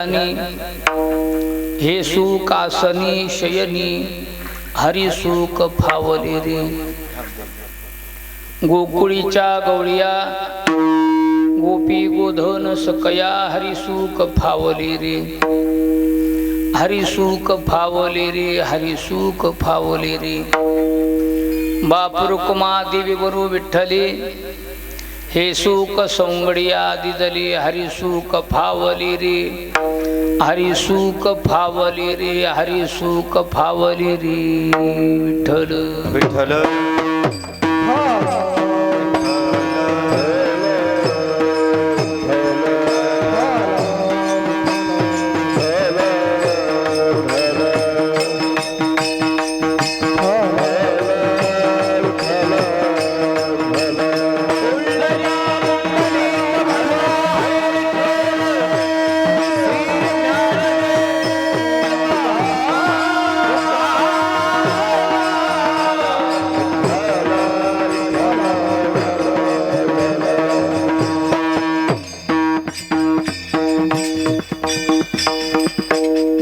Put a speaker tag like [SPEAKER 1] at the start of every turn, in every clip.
[SPEAKER 1] हे सुख आसनी शयनी हरी सुख फावले रे। गोकुळीच्या गवळिया गोपी गोधन सकया हरी सुख फावले रे। हरी सुख फावले रे, हरी सुख फावले रे। बापुरुकुमा देवी वरु विठ्ठले हे सुख सौंगडिया दिदले हरी सुख फावले रे। हरी सुख फावले रे, हरी सुख फावले रे। विठ्ठल
[SPEAKER 2] विठ्ठल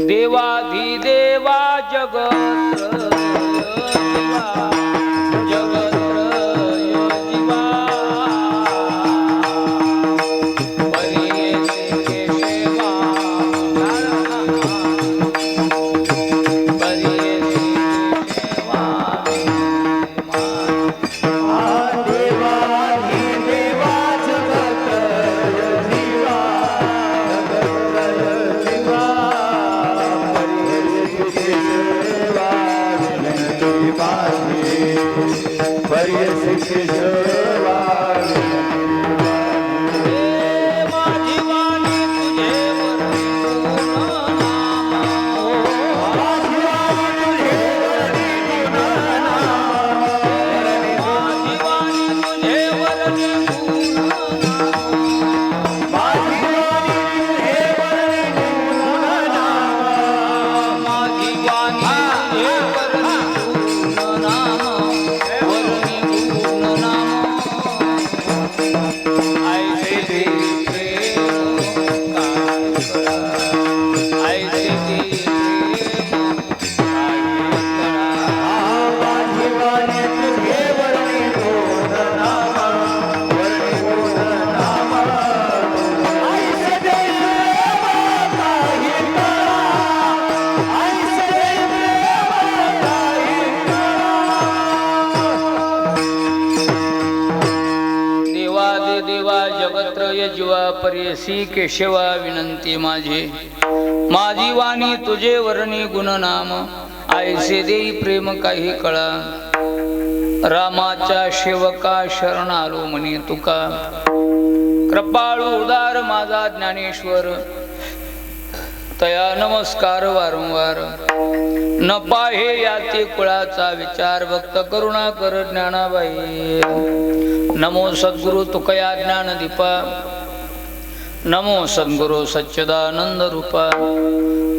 [SPEAKER 1] देवाधिदेवा जगत्रय जीवा परियेसे केशवा परियेसे केशवा
[SPEAKER 2] देवाधिदेवा जगत्रय जीवा
[SPEAKER 1] जीवा परियसी केशवा विनंती माझी। माझी वाणी तुझे वर्णी गुणनाम ऐसे देई प्रेम काही कळा। रामाच्या सेवका शरण आलो म्हणे तुका। कृपाळू उदार माझा ज्ञानेश्वर तया नमस्कार वारंवार। न पाहे याती कुळाचा विचार भक्त करुणा कर ज्ञानाबाई। नमो सद्गुरु तुकया ज्ञान दीपा। नमो सद्गुरु सच्चिदानंद रूपा।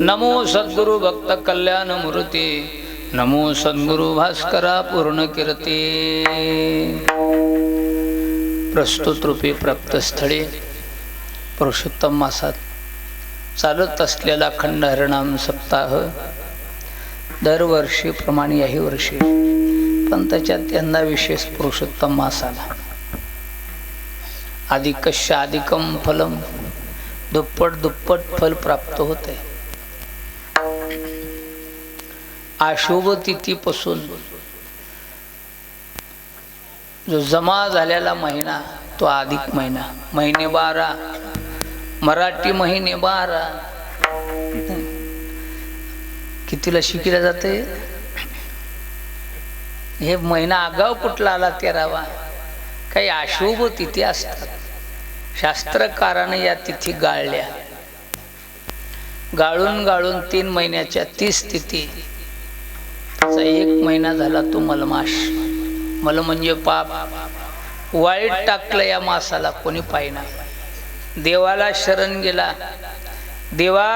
[SPEAKER 1] नमो सद्गुरु भक्त कल्याण मूर्ती। नमो सद्गुरु भास्करा पूर्ण कीर्ती। प्रस्तुत रूपी प्राप्त स्थळे पुरुषोत्तम मासात चालत असलेला अखंड हरिनाम सप्ताह दरवर्षीप्रमाणे याही वर्षी, पण त्याच्यात यंदा विशेष पुरुषोत्तम मास आला। अधिकस्य अधिकम फलम, दुप्पट दुप्पट फल प्राप्त होते। अशुभ तिथीपासून जो जमा झालेला महिना तो अधिक महिना। महिने 12, मराठी महिने 12 कितीला शिकले जाते? हे महिना आगाव कुठला आला 13वा? काही अशुभ तिथी असतात। शास्त्रकाराने या तिथी गाळल्या। गाळून गाळून 3 महिन्याच्या 30 तिथी, त्याचा 1 महिना झाला तो मलमास। मल म्हणजे पाप, वाईट टाकलं या मासाला कोणी पाहिना। देवाला शरण गेला, देवा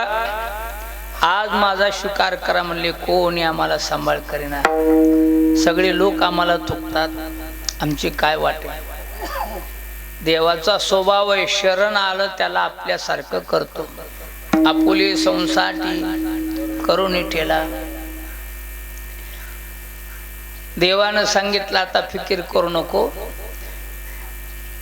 [SPEAKER 1] आज माझा स्वीकार करा म्हणले, कोणी आम्हाला सांभाळ करेना। सगळे लोक आम्हाला थुकतात, आमची काय वाटे। देवाचा स्वभाव आहे, शरण आलं त्याला आपल्यासारखं करतो। आपुले संसाठी करून ठेला. देवानं सांगितलं आता फिकीर करू नको,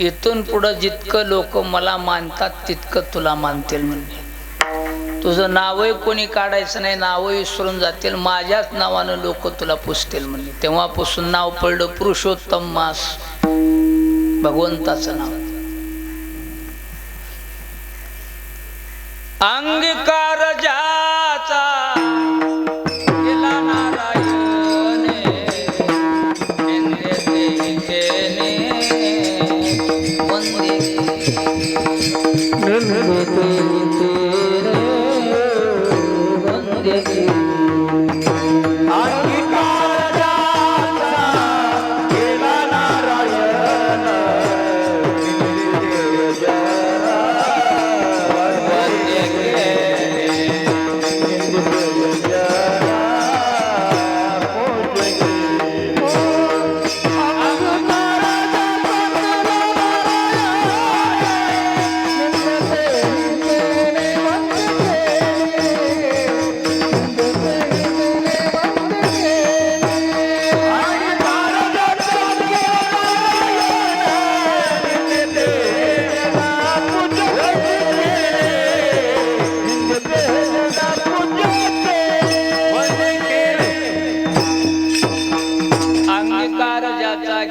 [SPEAKER 1] इथून पुढं जितकं लोक मला मानतात तितकं तुला मानतील. म्हणजे तुझं नावही कोणी काढायचं नाही, नावही विसरून जातील, माझ्याच नावानं लोक तुला पुजतील. म्हणजे तेव्हापासून नाव पडलं पुरुषोत्तम मास, भगवंताचं नाव. अंगीकार ज्याचा केला नारायणे,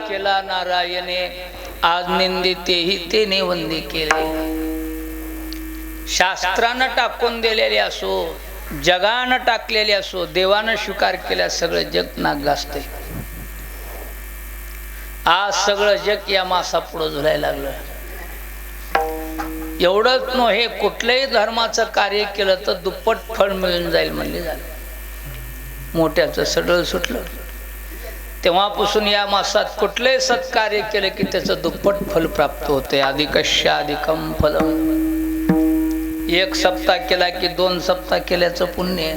[SPEAKER 1] केला नारायणे, आज निंदितेही तेने वंदे केले. शास्त्रानं टाकून दिलेले असो, जगानं टाकलेले असो, देवानं स्वीकार केल्या सगळं जग नाक गाजते. आज सगळं जग या मासापुढं झुलायला लागलं. एवढंच नव्हे, कुठल्याही धर्माचं कार्य केलं तर दुप्पट फळ मिळून जाईल म्हणले झालं. मोठ्याचं सडळ सुटलं. तेव्हापासून या मासात कुठलेही सत्कार्य केले की त्याचं दुप्पट फल प्राप्त होते. अधिकस्य अधिकम फलम. एक सप्ताह केला की 2 सप्ताह केल्याचं पुण्य.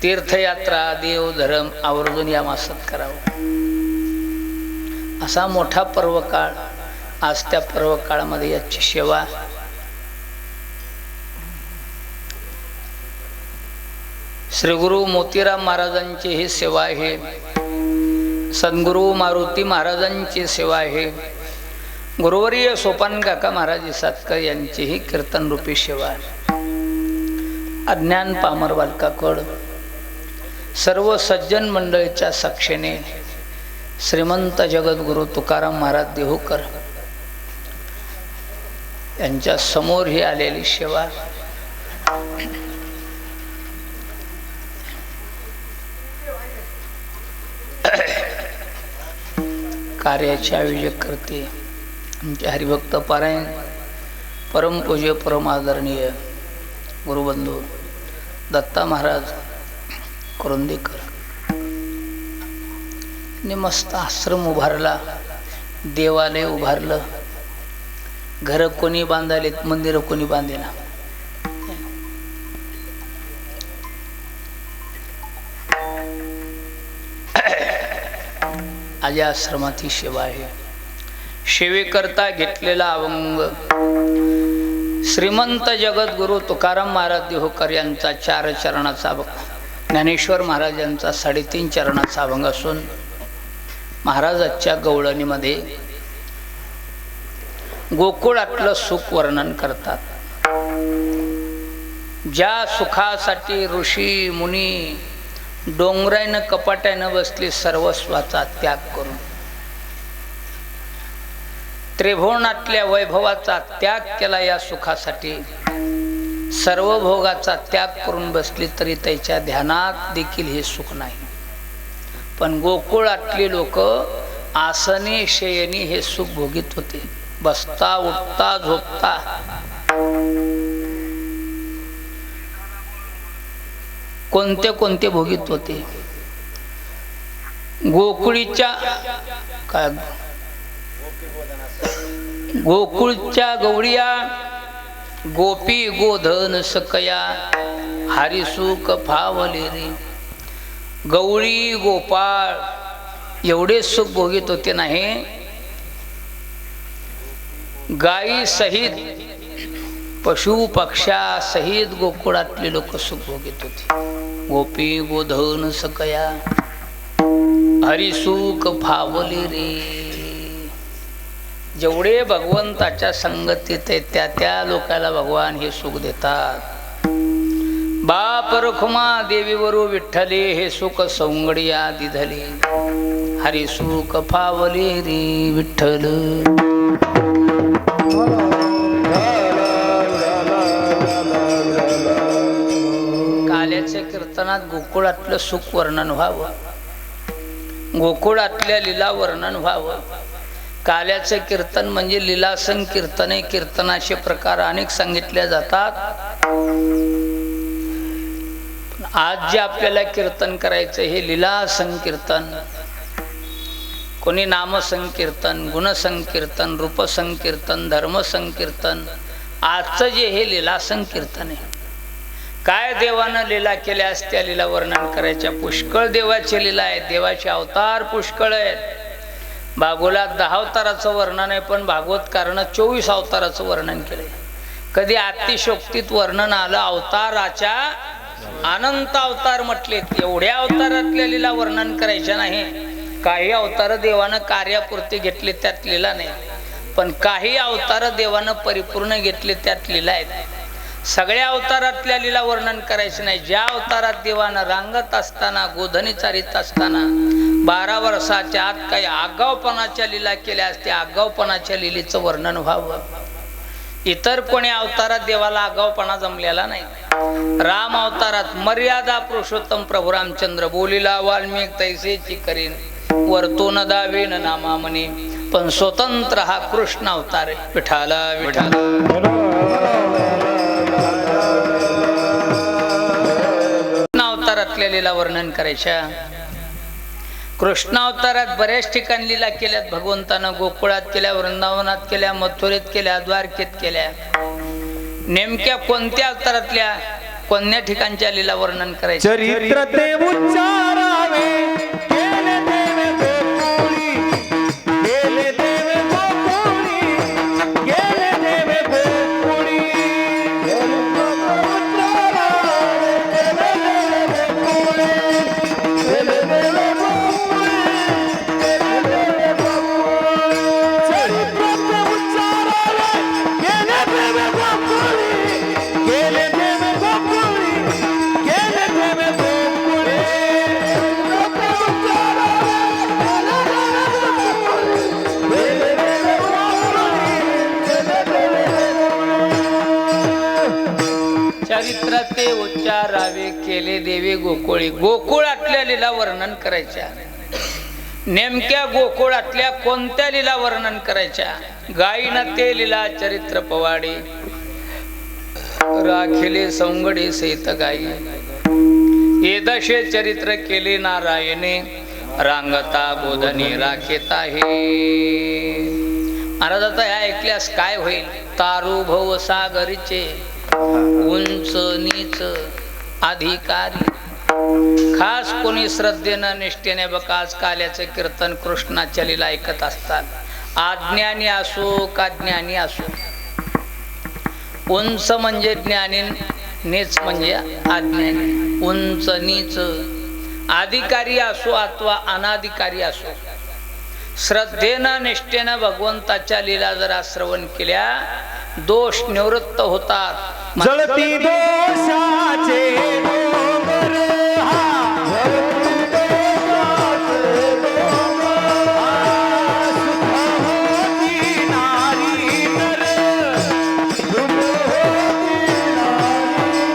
[SPEAKER 1] तीर्थयात्रा देवधर्म आवर्जून या मासात करावं. असा मोठा पर्वकाळ. आज त्या पर्वकाळामध्ये याची सेवा श्री गुरु मोतीराम महाराजांची ही सेवा आहे. सद्गुरु मारुती महाराजांची सेवा आहे. गुरुवर्य सोपान काका महाराज सातकर यांची ही कीर्तन रूपी सेवा आहे. अज्ञान पामर बालकाकड सर्व सज्जन मंडळीच्या साक्षीने श्रीमंत जगद्गुरु तुकाराम महाराज देहूकर यांच्या समोर ही आलेली सेवा. कार्याचे आयोजक करते आमचे हरिभक्त पारायण परमपूज्य परम आदरणीय गुरुबंधू दत्ता महाराज कुरुंदेकर. मस्त आश्रम उभारला, देवालय उभारलं. घर कोणी बांधालेत, मंदिर कोणी बांधेना. आज आश्रमात ही सेवा आहे. सेवेकरता घेतलेला अभंग श्रीमंत जगद्गुरु तुकाराम महाराज देहूकर यांचा 4 चरणाचा अभंग, ज्ञानेश्वर महाराज यांचा 3.5 चरणाचा अभंग असून महाराजांच्या गवळणीमध्ये गोकुळातलं सुख वर्णन करतात. ज्या सुखासाठी ऋषी मुनी डोंगरानं कपाट्यानं बसली सर्वस्वाचा त्याग करून, त्रिभुवनातल्या वैभवाचा त्याग केला या सुखासाठी, सर्व भोगाचा त्याग करून बसली तरी त्याच्या ध्यानात देखील हे सुख नाही. पण गोकुळातली लोक आसनी शयनी हे सुख भोगीत होते. बसता उठता झोपता कोणते कोणते भोगीत होते. गोकुळच्या गवळिया गोपी गोधन सकया हरिसुख फावले रे. गवळी गोपाळ एवढे सुख भोगीत होते नाही, गायी सहित पशु पक्षा सहित गोकुळातले लोक सुख भोगीत होते. गोपी गोधन सकया हरिसुख फावले रे. जेवढे भगवंताच्या संगतीत आहेत त्या त्या लोकाला भगवान हे सुख देतात. बाप रखुमा देवीवरू विठ्ठले हे सुख सौंगडिया दिधले. हरिसुख फावले रे विठ्ठल. काल्याच्या कीर्तनात गोकुळातलं सुख वर्णन व्हावं, गोकुळातल्या लीला वर्णन व्हावं. काल्याचं कीर्तन म्हणजे लीला संकीर्तन आहे. कीर्तनाचे प्रकार अनेक सांगितले जातात. आज जे आपल्याला कीर्तन करायचं हे लीला संकीर्तन. कोणी नाम संकीर्तन, गुण संकीर्तन, रूप संकीर्तन, धर्म संकीर्तन. आजचं जे हे लीला संकीर्तन आहे. काय देवानं लीला केल्यास त्या लीला वर्णन करायच्या. पुष्कळ देवाची लीला आहे, देवाचे अवतार पुष्कळ आहेत. भागवतात 10 अवताराचं वर्णन आहे, पण भागवतकारानं 24 अवताराचं वर्णन केलंय. कधी अतिशोक्तीत वर्णन आलं अवताराच्या अनंत अवतार म्हटले. एवढ्या अवतारातल्या लीला वर्णन करायच्या नाही. काही अवतार देवानं कार्यापुरते घेतले त्यात लीला नाही, पण काही अवतार देवानं परिपूर्ण घेतले त्यात लीला आहेत. सगळ्या अवतारातल्या लीला वर्णन करायचं नाही. ज्या अवतारात देवानं रांगत असताना गोधनी चारित असताना 12 वर्षाच्या आत काही आगावपणाच्या लीला केल्या असत्या आगावपणाच्या लीलेचं वर्णन व्हावं. इतर कोणी अवतारात देवाला आगावपणा जमलेला नाही. राम अवतारात मर्यादा पुरुषोत्तम प्रभू रामचंद्र बोलीला वाल्मिक तैसेची करीन वरतो न दावेन नामा म्हणे. पण स्वतंत्र हा कृष्ण अवतार आहे. विठाला विठाला. अवतारातल्या लीला वर्णन करायच्या. कृष्ण अवतारात बऱ्याच ठिकाणी लीला केल्यात भगवंतानं. गोकुळात केल्या, वृंदावनात केल्या, मथुरेत केल्या, द्वारकेत केल्या. नेमक्या कोणत्या अवतारातल्या कोणत्या ठिकाणच्या लीला वर्णन करायचं.
[SPEAKER 2] चरित्र ते उच्चारावे केले देवे गोकुळी, केले देवे गोकुळी, केले देवे गोकुळी.
[SPEAKER 1] चरित्र ते उच्चारावे केले देवे गोकुळी. गोकुळातल्या लीला वर्णन करायच्या. नेमक्या गोकुळातल्या कोणत्या लीला वर्णन करायच्या. गायीनं ते लीला चरित्र पवाडे राखिले सौंगडे सहित गायी. एदशे चरित्र केले नारायणे रांगता गोधनी राखेत आहे. महाराज आता ह्या ऐकल्यास काय होईल. तारू भव सागरचे उंच नीच अधिकारी. खास कोणी श्रद्धेनं निष्ठेने बघा आज काल्याचं कीर्तन कृष्णाच्या लीला ऐकत असतात. अज्ञानी असो का ज्ञानी असो. उंच म्हणजे ज्ञानी, नीच म्हणजे अज्ञानी. उंच नीच अधिकारी असो अथवा अनाधिकारी असो, श्रद्धेनं निष्ठेनं भगवंताच्या लीला जरा श्रवण केल्या दोष निवृत्त होतात.
[SPEAKER 2] जळती दोषाचे डोंगर हा, जळती दोषाचे डोंगर हा, सुख होती नारी नर, सुख होती नारी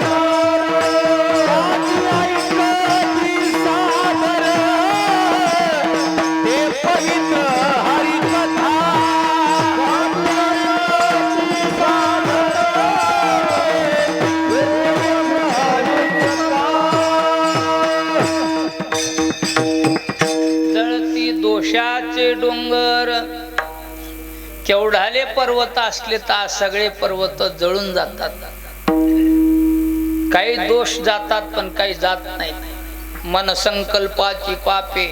[SPEAKER 2] नर. त्याची ऐकती सादर, ते पवित्र हरिकथा.
[SPEAKER 1] दोषाचे डोंगर केवढाले पर्वत असले तर सगळे पर्वत जळून जातात. काही दोष जातात पण काही जात नाहीत. मन संकल्पाची पापे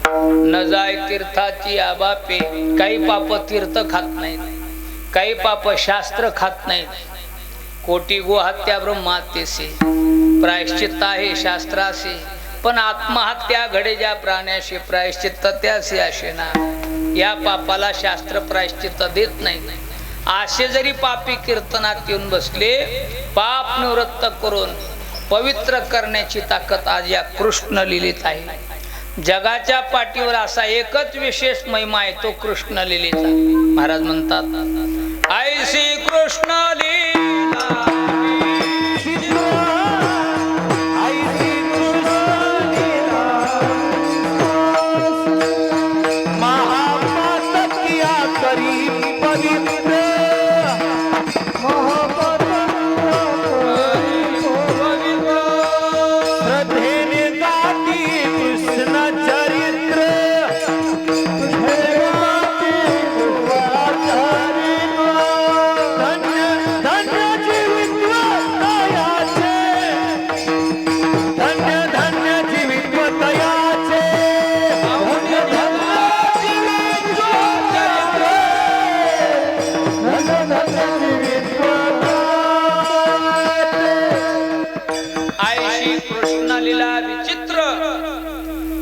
[SPEAKER 1] न जाय तीर्थाची आबापे. काही पाप तीर्थ खात नाहीत, काही पाप शास्त्र खात नाहीत. कोटी गोहत्या ब्रह्मात्यसे प्रायश्चित्त आहे शास्त्रासे, पण आत्महत्या घडे ज्या प्राण्याशी प्रायश्चित्त त्यासे असे ना. या पापाला शास्त्र प्रायश्चित्त देत नाही. असे जरी पापी कीर्तनात येऊन बसले, पाप निवृत्त करून पवित्र करण्याची ताकद आज या कृष्ण लीलेत आहे. जगाच्या पाठीवर असा एकच विशेष महिमा आहे, तो कृष्ण लीलेचा. महाराज म्हणतात ऐसी कृष्ण लीला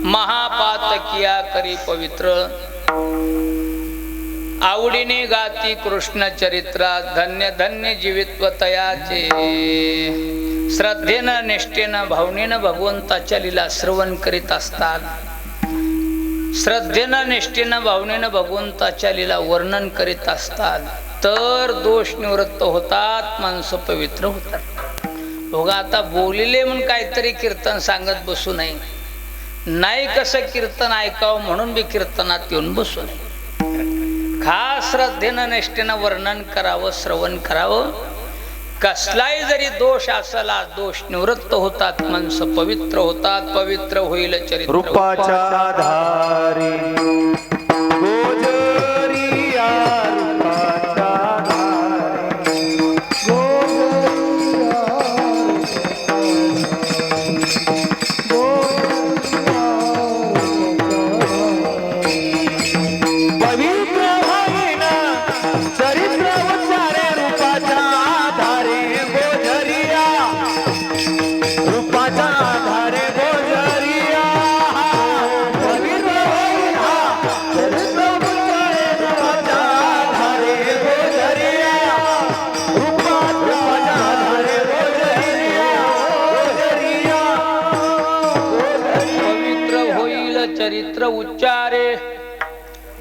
[SPEAKER 1] महापातकिया करी पवित्र. आवडीने गाती कृष्ण चरित्रा, धन्य धन्य जीवित्व तयाचे. श्रद्धेनं निष्ठेनं भावनेनं भगवंताच्या लीला श्रवण करीत असतात. श्रद्धेनं निष्ठेनं भावनेनं भगवंताच्या लीला वर्णन करीत असतात, तर दोष निवृत्त होतात, माणसं पवित्र होतात. बघा आता बोलिले म्हणून काहीतरी कीर्तन सांगत बसू नये. नाही कसं कीर्तन ऐकावं म्हणून बी कीर्तनात येऊन बसू नये. खास श्रद्धेनं निष्ठेनं वर्णन करावं, श्रवण करावं. कसलाही जरी दोष असला, दोष निवृत्त होतात, माणसं पवित्र होतात. पवित्र होईल चरित्र.
[SPEAKER 2] रूपाच्या आधारे गोजरिया, रूपाच्या आधारे पवित्र होईना चरित्र उच्चारे. रूपाच्या आधारे गोजरिया, रूपाच्या आधारे गोजरिया. पवित्र होईना चरित्र उच्चारे. रूपाच्या आधारे गोजरिया, रूपाच्या आधारे गोजरिया, गोजरिया,
[SPEAKER 1] पवित्र होईल चरित्र उच्चारे,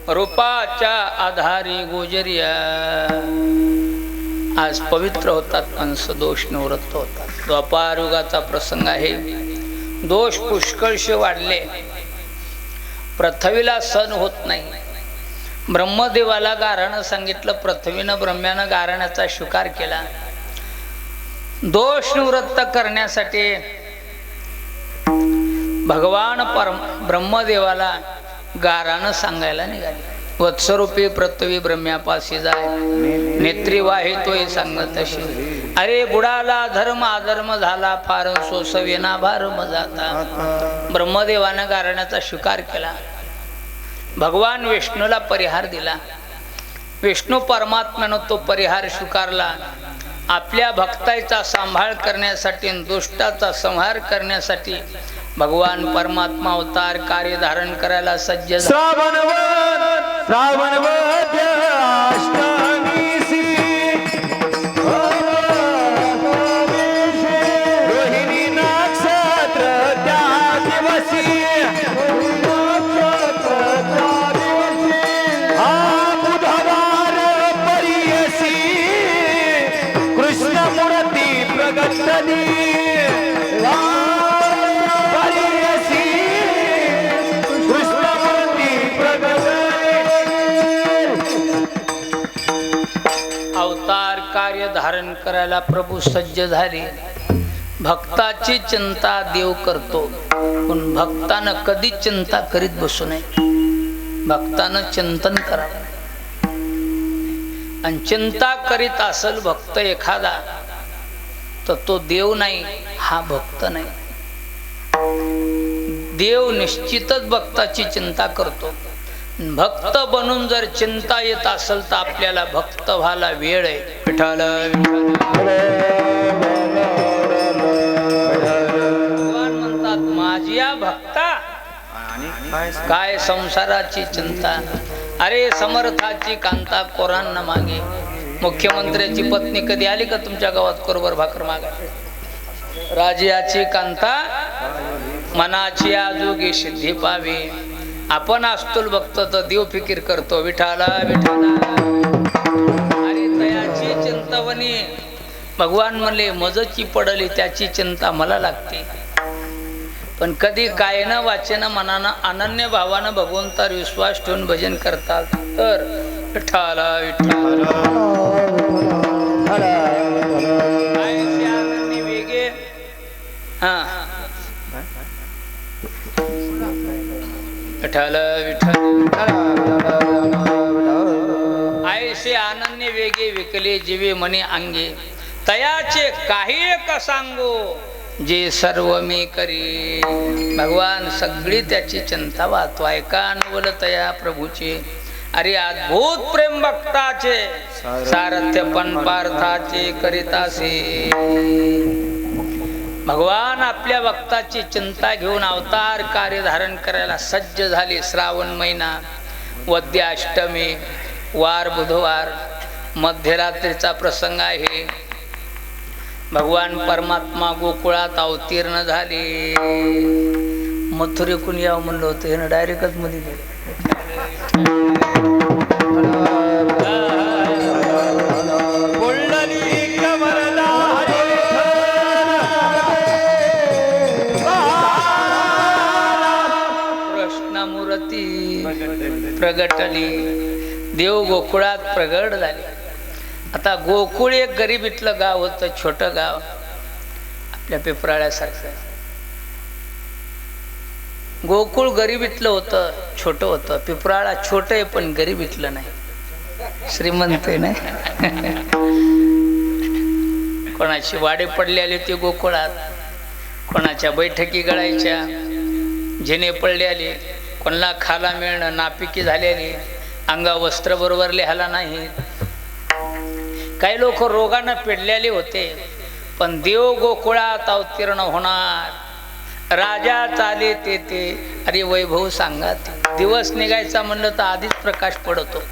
[SPEAKER 1] रूपाच्या आधारी गोजरिया. आज पवित्र होतात माणसं, दोष निवृत्त होतात. द्वापार युगाचा प्रसंग आहे. दोष पुष्कळशे वाढले. पृथ्वीला सण होत नाही. ब्रह्मदेवाला गाराणं सांगितलं, पृथ्वीनं ब्रह्म्यानं गाराण्याचा स्वीकार केला. दोष निवृत्त करण्यासाठी भगवान ब्रह्मदेवाला गारानं सांगायला निघाले. वत्सरूपी पृथ्वी ब्रह्म्यापाशी जाय, नेत्री वाहे तोय सांगत अशी. अरे बुडाला धर्म अधर्म झाला फार, सोसवेना भारम जाता. ब्रह्मदेवानं गाराण्याचा स्वीकार केला. भगवान विष्णूला परिहार दिला. विष्णू परमात्म्यानं तो परिहार स्वीकारला. आपल्या भक्ताचा सांभाळ करण्यासाठी, दुष्टाचा संहार करण्यासाठी भगवान परमात्मा अवतार कार्य धारण करायला सज्ज.
[SPEAKER 2] श्रावणवद अष्टमीसी रोहिणी नक्षत्र त्या दिवशी. हा बुधवार परियसी कृष्ण मूर्ती प्रगटली.
[SPEAKER 1] अवतार कार्य धारण करायला प्रभू सज्ज झाले. भक्ताची चिंता देव करतो, पण भक्तानं कधी चिंता करीत बसू नये. भक्तानं चिंतन करावं. आणि चिंता करीत असेल भक्त एखादा, तर तो देव नाही, हा भक्त नाही. देव निश्चितच भक्ताची चिंता करतो. भक्त बनून जर चिंता येत असेल तर आपल्याला भक्त व्हायला वेळ आहे. विठ्ठल भगवान म्हणतात माझ्या भक्ता काय संसाराची चिंता. अरे समर्थाची कांता कोरान न मागे. मुख्यमंत्र्याची पत्नी कधी आली का तुमच्या गावात कोरभर भाकर मागा? राजाची कांता मनाची आजोगी सिद्धी पावी. आपण असतोल बघतो तर देव फिकीर करतो. विठाला विठाला अरे तयाची चिंतावणी. भगवान म्हणले मजची पडली त्याची चिंता मला लागते. पण कधी कायनं वाचेनं मनानं अनन्य भावानं भगवंतावर विश्वास ठेवून भजन करतात तर विठाला विठाला वेगे. हा विठ्ठल विठ्ठल आयसे अनन्य वेगे विकले जीवे मने अंगे. तयाचे काही एक सांगू जे सर्व मी करी. भगवान सगळी त्याची चिंता वाहतो. ऐका अनवल तया प्रभूचे. अरे अद्भुत प्रेम भक्ताचे सारथ्य पण पार्थाचे करितासे. भगवान आपल्या भक्ताची चिंता घेऊन अवतार कार्य धारण करायला सज्ज झाले. श्रावण महिना, वद्य अष्टमी, वार बुधवार, मध्यरात्रीचा प्रसंग आहे. भगवान परमात्मा गोकुळात अवतीर्ण झाले. मथुरेकून यावं म्हणलं होतं, हे ना डायरेक्टच मध्ये गेले. प्रगटली. देव गोकुळात प्रगट झाले. आता गोकुळ एक गरिबीतलं गाव होतं, छोटं गाव आपल्या पिपराळ्यासारखं. गोकुळ गरिबीतलं होतं, छोटं होतं. पिपराळा छोटं आहे पण गरिबीतलं नाही, श्रीमंत आहे नाही. कोणाची वाडे पडलेली होती गोकुळात, कोणाच्या बैठकी गळायच्या, झेने पडले आले, कोणाला खाला मिळणं, नापिकी झालेली, अंगा वस्त्र बरोबर लिहाला नाही. काही लोक रोगानं पिडलेले होते. पण देव गोकुळात अवतीर्ण होणार. राजा चाले ते अरे वैभव सांगात. दिवस निघायचा म्हणलं तर आधीच प्रकाश पडतो,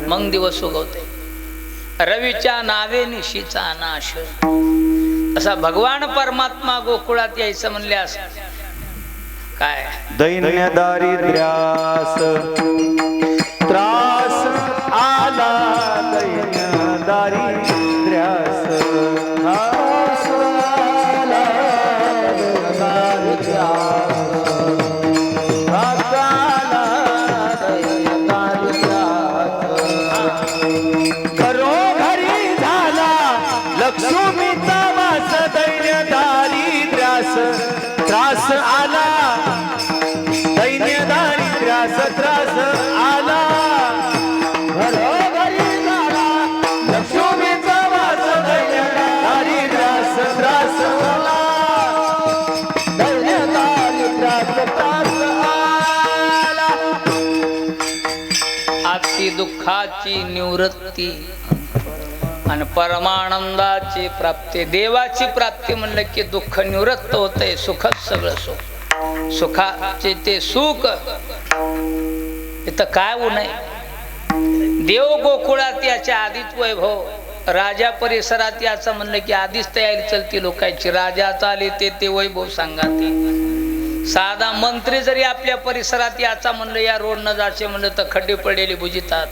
[SPEAKER 1] मग दिवस उगवते. रवीच्या नावे निशीचा नाश. असा भगवान परमात्मा गोकुळात यायचं म्हणल्यास काय
[SPEAKER 2] दैन्य दारिद्र्यास त्रास आला. दैन्य दारिद्र्यास त्रास आला. घरोघरी झाला लक्ष्मीचा वास. दैन्य दारिद्र्यास त्रास आला. दैन्य दारिद्र्यास त्रास आला. घरोघरी झाला लक्ष्मीचा वास. दैन्य दारिद्र्यास त्रास आला. दैन्य दारिद्र्यास त्रास आला.
[SPEAKER 1] अति दुःखाची निवृत्ती आणि परमानंदाची प्राप्ती. देवाची प्राप्ती म्हणलं की दुःख निवृत्त होतंय, सुखच सगळं सुख. सुखाचे ते सुख इथं काय ऊन आहे. देव गोकुळात याच्या आधीच वैभव. राजा परिसरात याचं म्हणलं की आधीच तयारी चलती लोकांची. राजा चाले ते वैभव सांगाते. साधा मंत्री जरी आपल्या परिसरात याचा म्हणलं, या रोड न जायचे म्हणलं तर खड्डे पडलेले बुजितात,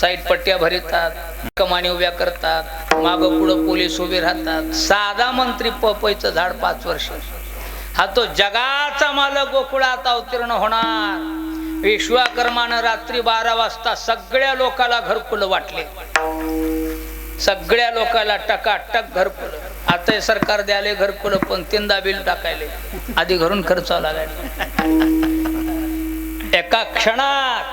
[SPEAKER 1] साईड पट्ट्या भरितात, कमानी उभ्या करतात, मागं पुढं पोलीस उभे राहतात. साधा मंत्री पपईचं झाड 5 वर्ष. हा तो जगाचा मालक गोकुळात अवतीर्ण होणार. विश्वकर्मानं रात्री 12 वाजता सगळ्या लोकाला घरकुल वाटले. सगळ्या लोकाला टकाटक घरकुल. आता हे सरकार द्याले घरकुल पण 3दा बिल टाकायले. आधी घरून खर्चावं लागायला. एका क्षणात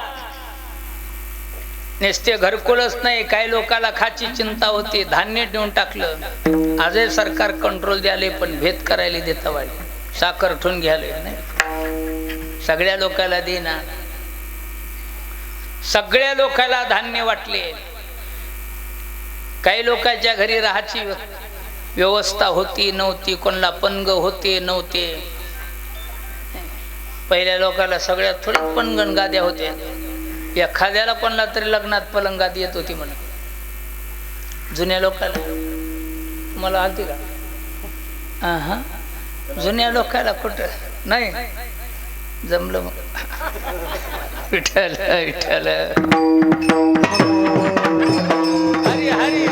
[SPEAKER 1] नुसते घरकुलच नाही, काही लोकाला खाची चिंता होती, धान्य नेऊन टाकलं. आजही सरकार कंट्रोल द्याले पण भेद करायला देता वाढ. साखर ठेवून घ्यायला नाही, सगळ्या लोकाला देणार. सगळ्या लोकांना धान्य वाटले. काही लोकांच्या घरी राहायची व्यवस्था होती नव्हती, कोणाला पणग होते नव्हते. पहिल्या लोकांना सगळ्यात थोडी पणगण गाद्या होत्या. एखाद्याला कोणाला तरी लग्नात पलंग गादी येत होती म्हणा. जुन्या लोकांना मला आलती का? हा, जुन्या लोकांना कुठं नाही जमलं. मग विठ्ठल विठ्ठल हरी हरी.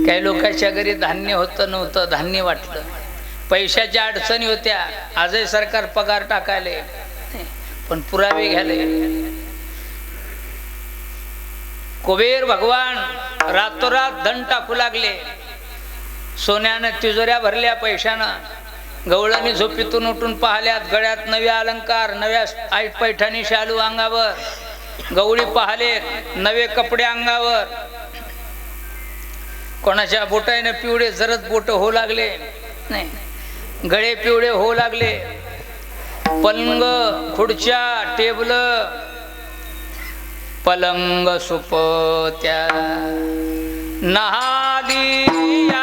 [SPEAKER 1] काही लोकांच्या घरी धान्य होतं नव्हतं, धान्य वाटलं. पैशाच्या अडचणी होत्या. आजही सरकार पगार टाकायले पण पुरावे घ्याले. कुबेर भगवान रातोरात धन टाकू लागले. सोन्यानं तिजोऱ्या भरल्या पैशानं. गवळणी झोपीतून उठून पाहिल्यात, गळ्यात नवे अलंकार, नव्या आईट पैठणी शालू अंगावर. गवळी पाहले, नवे कपडे अंगावर. कोणाच्या बोटाने पिवळे जरद बोट होऊ लागले, नाही गळे पिवळे होऊ लागले. पलंग खुर्च्या टेबल पलंग सुपत्या नहालिया.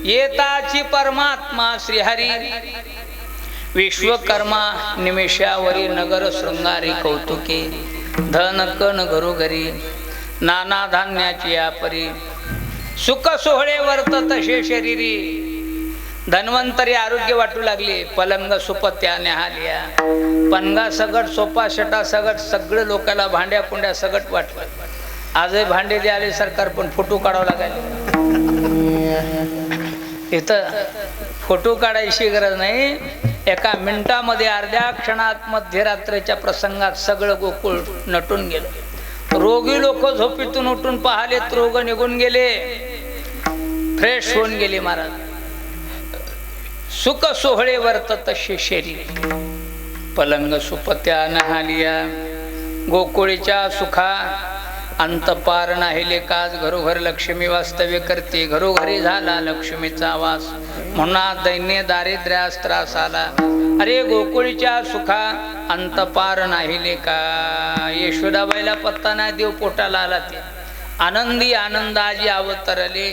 [SPEAKER 1] येताची परमात्मा श्रीहरी. विश्वकर्मा निमिषावरी नगर शृंगारी कौतुके. धन कण घरोघरी नाना धान्याची आपरी. सुख सोहळे वर्त तसे शरीरी. धन्वंतरी आरोग्य वाटू लागले. पलंग सुपत्या न्याहालिया. पणगा सगट सोपा शटा सगट सगळं लोकांना भांड्या कुंड्या सगट वाटलं. आजही भांडे द्याले सरकार पण फोटो काढावं लागले. इथं फोटो काढायची गरज नाही. एका मिनिटामध्ये अर्ध्या क्षणात मध्यरात्रीच्या प्रसंगात सगळं गोकुळ नटून गेलं. रोगी लोक झोपीतून उठून पाहिलेत, रोग निघून गेले, फ्रेश होऊन गेले महाराज. सुख सोहळे वर्त तसे शरीर. पलंग सुपत्या नहालिया. गोकुळीच्या सुखा अंतपार नाहिले काज. घरोघर लक्ष्मी वास्तव्य करते. घरोघरी झाला लक्ष्मीचा वास. म्हणा दैन्य दारिद्र्यास त्रास आला. अरे गोकुळीच्या सुखा अंतपार नाहिले का. यशोदाबाईला पत्ता नाही, देव पोटाला आला. ते आनंदी आनंदाजी अवतरले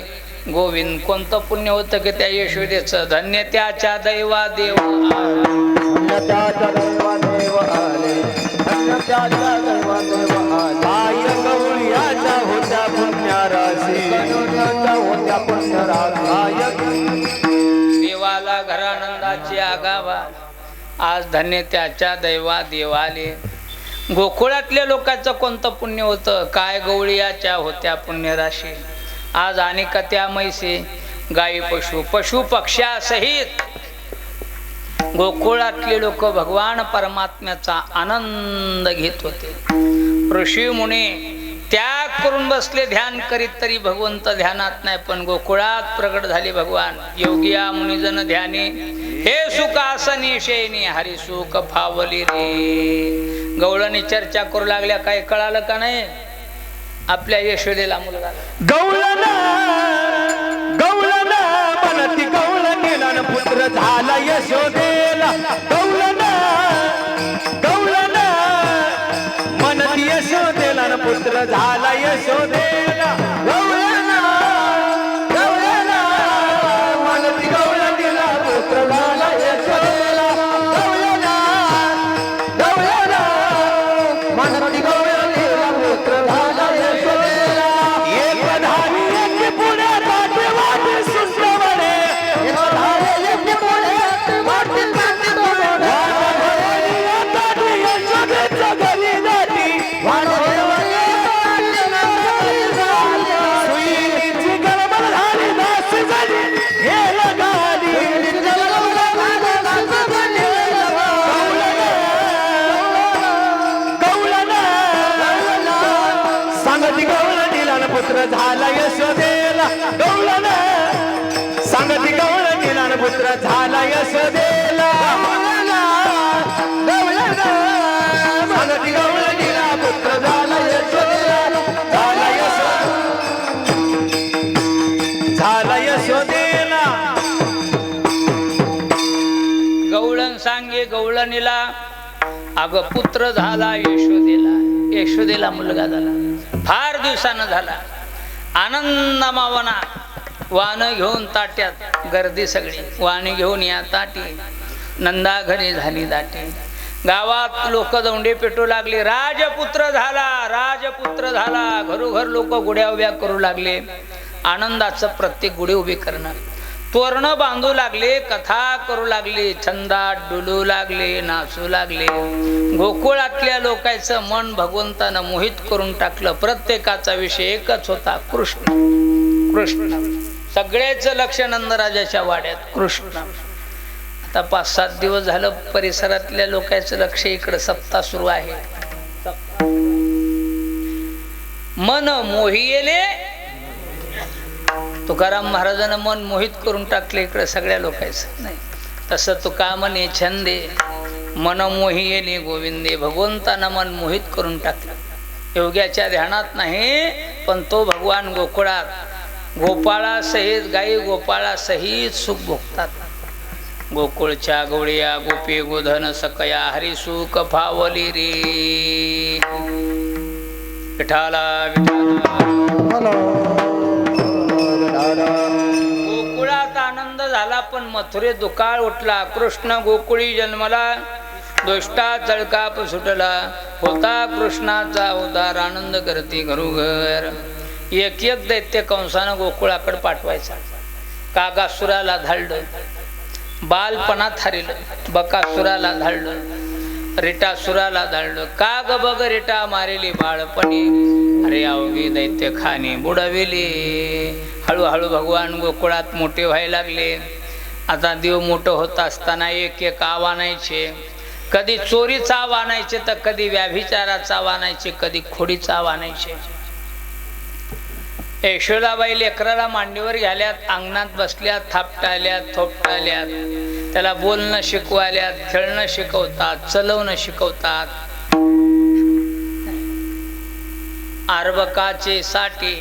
[SPEAKER 1] गोविंद. कोणतं पुण्य होतं की त्या यशोदेचं. धन्य त्याच्या दैवा देव देवाला घरानंदाची आगावा. आज धन्य त्याच्या दैवा देवाले. गोकुळातल्या लोकांचं कोणतं पुण्य होतं. काय गवळीयाच्या होत्या पुण्यराशी. आज अनेक त्या मैसे गायी पशु पशु पक्ष्यासहित गोकुळातले लोक भगवान परमात्म्याचा आनंद घेत होते. ऋषी मुनी त्याग करून बसले ध्यान करीत, तरी भगवंत ध्यानात नाही. पण गोकुळात प्रगट झाले भगवान. योगिया मुनिजन ध्याने हे सुख आसनी शयनी. हरी सुख फावली रे. गवळणी चर्चा करू लागल्या. काय कळालं का नाही. आपल्या यशोदेला मुलगा
[SPEAKER 2] गवळणा गवळणा म्हणती गवळणीला पुत्र झाला यशोदेला. गवळणा गवळणा म्हणती यशोदेला पुत्र झाला. पुत्र झाला यशोदेला मानती गवळणीला पुत्र झाला यशोदेला झाला यशोदेला
[SPEAKER 1] गवळण सांगे गवळणीला अगं पुत्र झाला यशोदेला. यशोदेला मुलगा झाला, फार दिवसानं झाला. आनंद मावना वाण घेऊन ताट्यात गर्दी सगळी, वाणी घेऊन या ताटी. नंदा घरी झाली दाटी. गावात लोक दौंडे पेटू लागले, राजपुत्र झाला, राजपुत्र झाला. घरोघर लोक गुड्या उभ्या करू लागले. आनंदाचं प्रत्येक गुढी उभी करणं, तोरण बांधू लागले, कथा करू लागले, छंदात डुलू लागले, नाचू लागले. गोकुळातल्या लोकांचं मन भगवंतानं मोहित करून टाकलं. प्रत्येकाचा विषय एकच होता, कृष्ण कृष्ण. सगळेच लक्ष नंदराजाच्या वाड्यात कृष्ण. आता 5-7 दिवस झालं परिसरातल्या लोकांचं लक्ष इकडे. सप्ताह सुरू आहे. मन मोहिले, तुकाराम महाराजांना मन मोहित करून टाकले इकडे सगळ्या लोकांचं. नाही तसं तुका म्हणे छंदे मन मोहिले गोविंदे. भगवंतानं मन मोहित करून टाकलं. योग्याच्या ध्यानात नाही, पण तो भगवान गोकुळात गोपाळा सहित गाई गोपाळा सहित सुख भोगतात. गोकुळच्या गवळ्या गोपी गोधन सकया हरी सुख फावली रे. विठाला विठाला. गोकुळात आनंद झाला, पण मथुरे दुकाळ उठला. कृष्ण गोकुळी जन्मला, दोष्टा चळकाप सुटला. होता कृष्णाचा उदार, आनंद करती घरोघर. एक एक दैत्य कंसानं गोकुळाकडे पाठवायचा. कागासुराला धाडलं, बालपणात हरिलं. बकासुराला धाडलं, रिटासुराला धाडलं. का ग बघ रिटा मारेली बाळपणी, अरे अवघी दैत्य खाणे बुडविले. हळूहळू भगवान गोकुळात मोठे व्हायला लागले. आता देव मोठं होत असताना एक एक आव आणायचे. कधी चोरीचा आव आणायचे, तर कधी व्याभिचाराचा आव आणायचे, कधी खोडीचा आव आणायचे. यशोदाबाई लेकराला मांडीवर घ्याल्यात, अंगणात बसल्यात, थापटाल्यात, थोपटाल्यात. त्याला बोलणं शिकवाल्यात, खेळणं शिकवतात, चलवणं शिकवतात. आरबकाचे साठी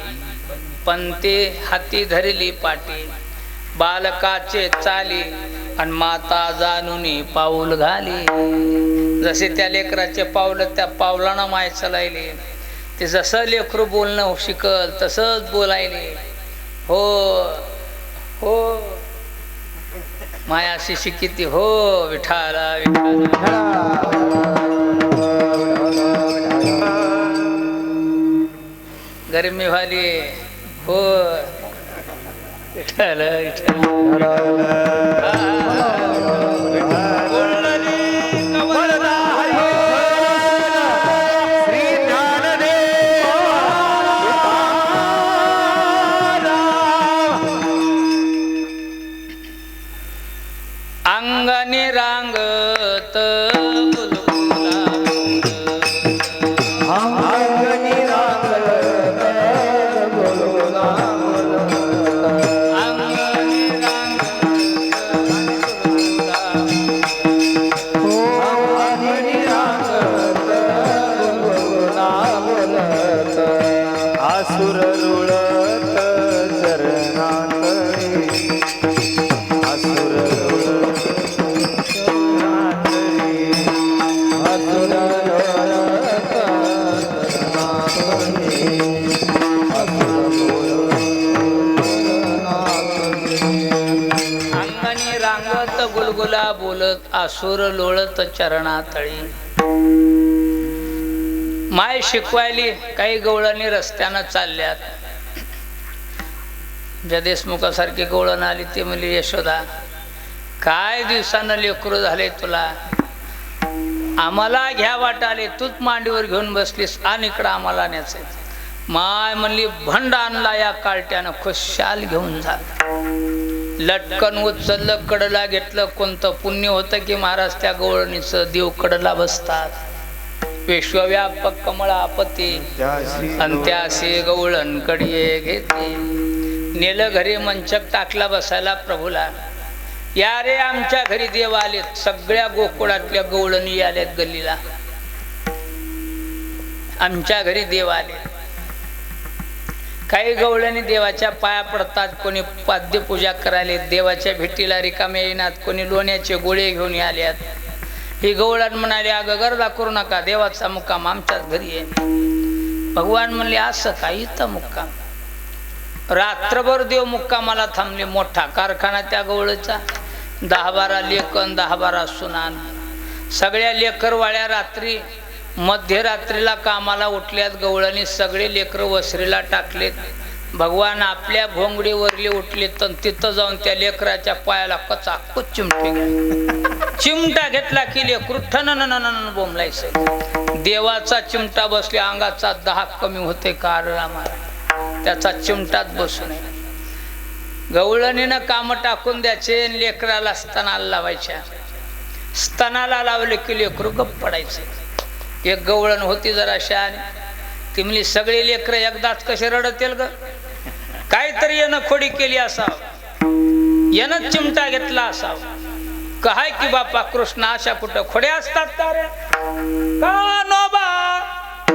[SPEAKER 1] पंते हाती धरली पाटी. बालकाचे चाली आणि माता जाणून पाऊल घाली. जसे त्या लेकराचे पावलं त्या पावलांना माय चलायले. ते जसं लेकरू बोलणं शिकल तसंच बोलायले. हो हो मायाशी शिकिती हो विठाला विठाला. गरमी व्हाली हो विठाला विठाला. अंगणी रांगत बुलबुला, अंगणी रांगत बुलबुला, अंगणी रांगत बुलबुला, अंगणी रांगत बुलबुला बोलत.
[SPEAKER 2] आसुर रुळत चरणात, आसुर
[SPEAKER 1] अंगणी रांगत गुलगुला बोलत, आसुर लोळत चरणातळी. माय शिकवायली. काही गवळणी रस्त्यानं चालल्यात. ज्या देशमुखासारखी गवळण आली ती म्हणली, यशोदा काय दिवसानं लेकरू झाले तुला, आम्हाला घ्या वाटाले, तूच मांडीवर घेऊन बसलीस आणि इकडं आम्हाला न्यायचं. माय म्हणली, भंड आणला या कार्ट्यानं, खुशाल घेऊन जा. लटकन उचललं, कडला घेतलं. कोणतं पुण्य होतं की महाराज त्या गवळणीचं देव कडला बसतात. विश्वव्यापक कमळापती अंत्यासी गवळण कडिये घेते. नेलं घरी, मंचक टाकला बसायला प्रभूला. या रे आमच्या घरी देव आलेत, सगळ्या गोकुळातल्या गवळणी आल्यात गल्लीला, आमच्या घरी देव आले. काही गवळणी देवाच्या पाया पडतात, कोणी पाद्यपूजा करायला देवाच्या भेटीला रिकामे येणार, कोणी लोण्याचे गोळे घेऊन आल्यात. ही गवळण म्हणाले, अगं गर्दा करू नका, देवाचा मुक्काम आमच्याच घरी आहे. भगवान म्हणले, असं काही तर मुक्काम. रात्रभर देव मुक्कामाला थांबले. मोठा कारखाना त्या गवळचा, 10-12 लेकन 10-12 सुनान. सगळ्या लेकरवाळ्या रात्री मध्यरात्रीला कामाला उठल्यात. गवळणी सगळे लेकर वसरीला टाकलेत. भगवान आपल्या भोंगडीवरले उठले, तर तिथं जाऊन त्या लेकराच्या पायाला कचाकूच चिमटे घ्या. चिमटा घेतला की लेकरू ठन बोंबलायचं. देवाचा चिमटा बसल्या, अंगाचा दाह कमी होते. कारण आम्हाला त्याचा चिमटाच बसू नये. गवळणीनं काम टाकून द्यायचे, लेकराला स्तनाला लावायच्या. स्तनाला लावले की लेकरू गप्प पडायचं. एक गवळण होती जरा शहाणी, ती म्हणली, सगळे लेकर एकदाच कसे रडतील ग, काहीतरी यानं खोडी केली असावं, यानं चिमटा घेतला असावं. काय की बापा कृष्ण अशा कुठं खोड्या असतात का रे? कान्होबा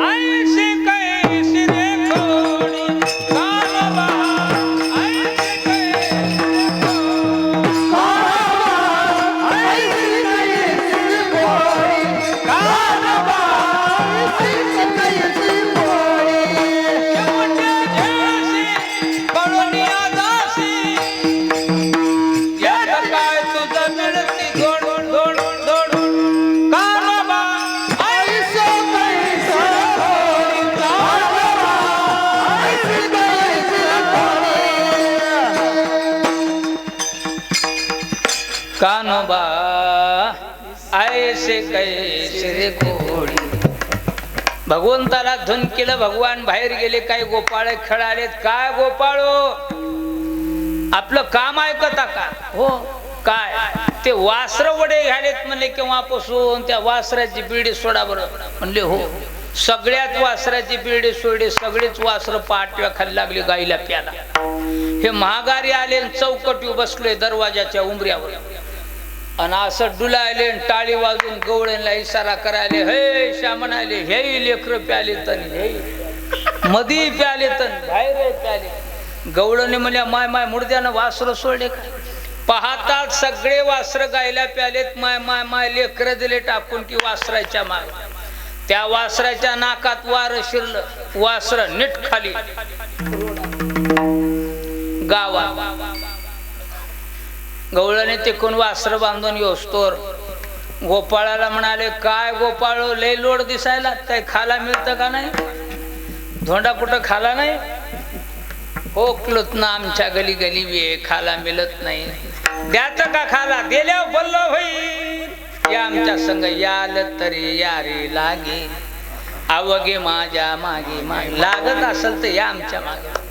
[SPEAKER 1] ऐसे कैसे रे खोडी, कान्होबा ऐसे कैसे रे खोडी, कान्होबा ऐसे कैसे खोडी, कान्होबा ऐसे कैसे खोडी, चिमटे जैसी कळोनिया दासी, यात काय तुझं मिळती गोड गोड गोड, कान्होबा ऐसे कैसे खोडी, कान्होबा ऐसे कैसे खोडी, कान्होबा ऐसे कैसे रे खोडी. भगवंताला धुन केलं. भगवान बाहेर गेले. काही गोपाळ खेळालेत. काय गोपाळो, आपलं काम ऐकता का? हो. काय ते वासर वडे घ्यालेत म्हणले, केव्हापासून त्या वासराची बिडी सोडा बरं. म्हणले हो. सगळ्यात वासराची बिडी सोडली. सगळीच वासर पाटव्या खाली लागली गाईला प्याला. हे महागारी आले, चौकटी बसलोय दरवाजाच्या उंबऱ्यावर, आणि असं डुलायले, टाळी वाजून गवळणला इशारा करायले, हे श्यामन आले, हे लेकर प्याले तन, हे मधी प्याले तन, बाहेर प्याले. गवळणी म्हणल्या, माय माय मुर्द्यानं वासर सोडले का? पाहतात सगळे वासर गायला प्यालेत. माय माय माय लेकर दिले टाकून की वासराच्या माग. त्या वासराच्या नाकात वार शिरलं. वासर नीट खाली गावा. गवळणी तिकून वासर बांधून येऊस्तोर गोपाळाला म्हणाले, काय गोपाळ लय लोड दिसायला, काय खाला मिळतं का नाही? धोंडा कुठं खाला नाही? ओकलत ना आमच्या गली गली बी खाला मिळत नाही. द्याचं का खाला? दिल्यावर बोललो होई. या आमच्या संग याल तरी यारी लागे, अवघे माझ्या मागे मागे. लागत असेल तर या आमच्या मागे.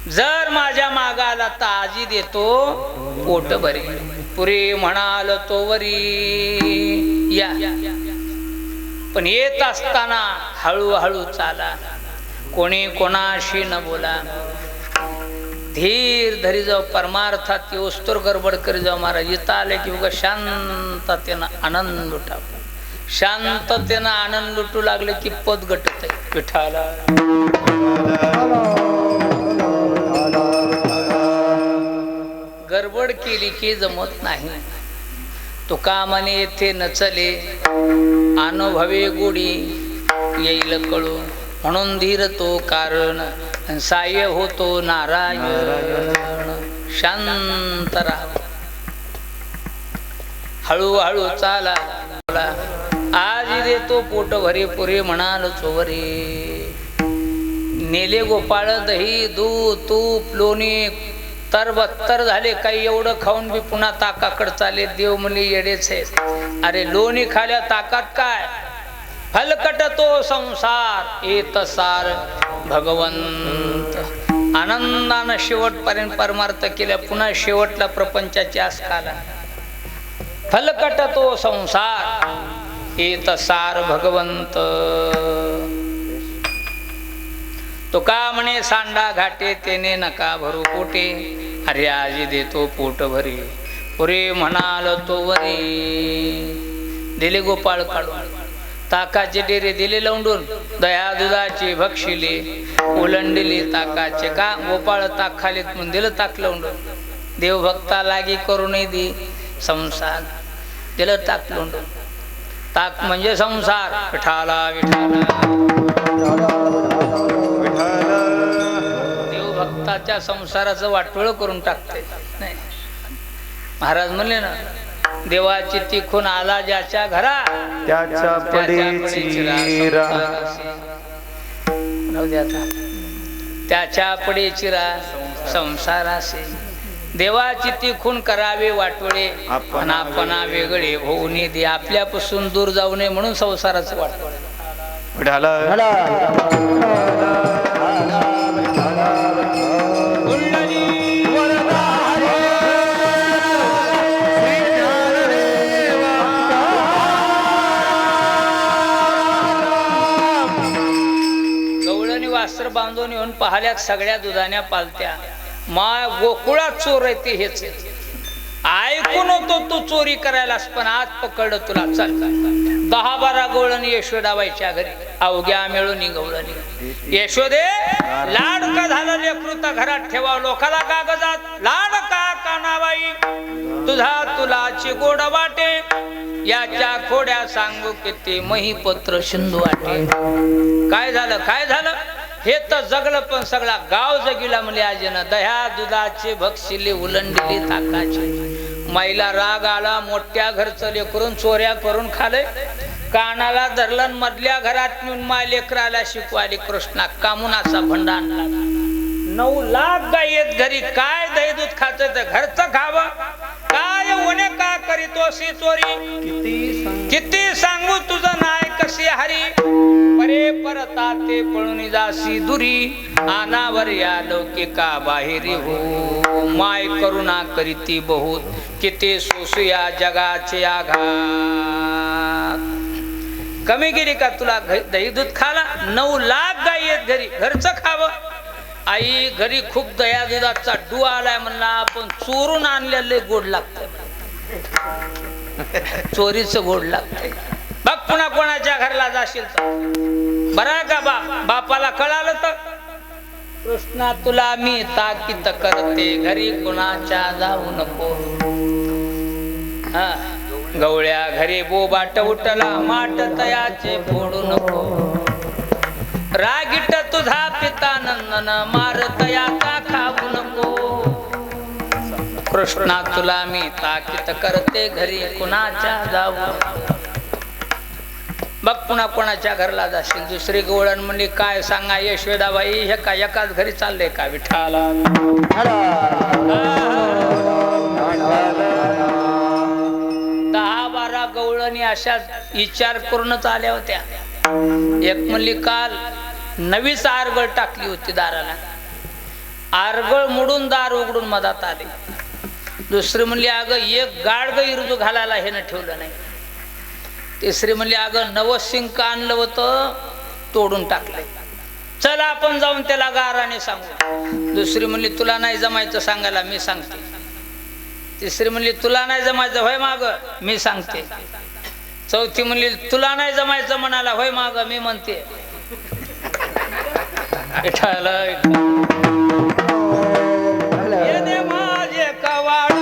[SPEAKER 1] जर माझ्या मागाला तर आजी देतो पोट भरी. पुरी म्हणाल तो वरी या. पण येत असताना हळूहळू चाला, कोणी कोणाशी न बोला. धीर धरी जाऊ. परमार्थात येऊस्तोर गडबड करी जाऊ. महाराज इथं आले की उगा शांततेनं आनंद लुटा. शांततेनं आनंद लुटू लागले की पद गटत आहे. विठाला गडबड केली की जमत नाही. तुका म्हणे येथे नचले, अनुभवे गोडी येईल कळू. म्हणून धीर तो कारण, साय होतो नारायण. शांत राहा. हळूहळू चाला. आज देतो पोट भरी, पुरे म्हणाल चोवरे. नेले गोपाळ दही दूध तूप लोणी तर 72 झाले. काही एवढं खाऊन बी पुन्हा ताकाकड चाले. देव म्हणले येडेच आहे. अरे लोणी खाल्या ताकात काय? फलकट तो संसार येत सार भगवंत. आनंदानं शेवटपर्यंत परमार्थ केल्या. पुन्हा शेवटला प्रपंचाची आस काला. फलकट तो संसार येत सार भगवंत. तो का म्हणे सांडा घाटे तेने नका भरू पोटे. अरे आजी देतो पोट भरी, पुरे म्हणाल तो वरी दिले गोपाळ काढून ताकाचे डेरे दिले लवंडून दया दुधाची भक्षिले ओलंडली ताकाचे का गोपाळ ताक खालीत म्हणून दिलं ताक लवंडून देवभक्ता लागी करूनही दे संसार दिलं ताक लवंडून ताक म्हणजे संसार विठाला विठाला देवभक्ताच्या संसाराचं वाटोळ करून टाकते नाही महाराज म्हणले ना देवाची तिखून आला ज्याच्या घरा
[SPEAKER 2] त्याच्या पडीची रा
[SPEAKER 1] त्याच्या पडे चिरा संसारासे देवाची तिखून करावे वाटोळे आपणा वेगळे होऊन दे आपल्यापासून दूर जाऊ नये म्हणून संसाराचं वाटोळे वस्त्र बांधून येऊन पाहिल्यात सगळ्या दुधान्या पालत्या मा गोकुळात चोर आहे ते हेच ऐकून होतो तू चोरी करायलास पण आज पकडलं तुला चल 10-12 गवळणी यशोदाबाईच्या घरी अवघ्या मिळून गवळणी यशोदे लाड का झालं लेकरू तर घरात ठेवा लोकाला कागजात लाड का कानाबाई तुझा तुलाची गोड वाटे याच्या खोड्या सांगू किती महिपत्र सिंधू वाटे काय झालं हे तर जगलं पण सगळा गाव जगिला म्हणले आजीनं दह्या दुधाचे भक्षिले उलंडली ताकाचे माईला राग आला मोठ्या घरचं लेकरून चोऱ्या करून खाले कानाला धरलं मधल्या घरात नेऊन माय लेकराला शिकवाली कृष्णा कामुनाचा भंडा आणला 9 लाख गाय आहेत घरी काय दही दूध खायचं तर घरचं खावं काय होणे का करीतो सी चोरी किती सांगू तुझं नाय कशी हरी परे परता ते पळून जासी दुरी आनावर या लौकिका बाहेरी हो माय करुणा करीती बहुत किती सोसुया जगाचे आघात कमी गेली का तुला दही दूध खाला 9 लाख गाय आहेत घरी घरचं खावं आई घरी खूप दया दुधाचा डुआ आलाय म्हणला आपण चोरून आणलेले गोड लागत चोरीचं गोड लागतंय बघ पुन्हा कोणाच्या घरला जाशील तर बरा का बापाला कळालं तर कृष्णा तुला मी ताकीद करते घरी कुणाच्या जाऊ नको हा गवळ्या घरी बोबाट उठला माट तयाचे फोडू नको रागीट तुझा पिता नंदन मार तयाचा खाऊ नको कृष्णा तुला मी ताकीद करते घरी कुणाच्या जाऊ बघ पुन्हा कोणाच्या घरला जाशील दुसरी गवळण म्हणली काय सांगा यशोदाबाई हे काय एकाच घरी चाललंय का विठाला 10-12 गवळणी अशाच विचार करूनच आल्या होत्या एक म्हणली काल नवीच आरगळ टाकली होती दाराला आरगळ मोडून दार उघडून मधात आले दुसरी म्हणली अगं एक गाडग इरजू घालायला हे न ठेवलं नाही तिसरी म्हणली अगं नवसिंक आणलं होतं तोडून टाकलंय चला आपण जाऊन त्याला गाराने सांगू दुसरी म्हणली तुला नाही जमायचं सांगायला मी सांगते तिसरी म्हणली तुला नाही जमायचं होय माग मी सांगते चौथी म्हणली तुला नाही जमायचं म्हणाला होय माग मी म्हणते माझे कवाड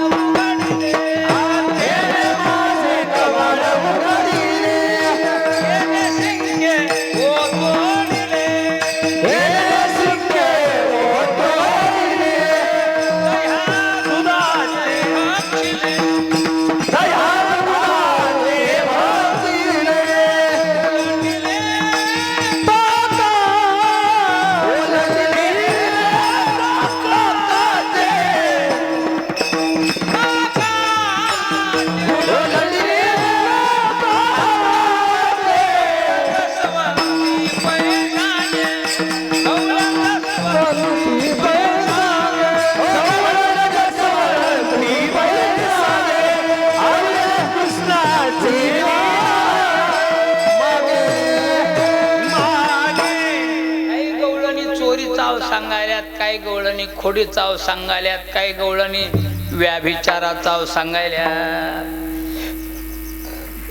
[SPEAKER 1] खोडी चाव सांगाल्यात काही गवळणी व्याभिचाराचा सांगायला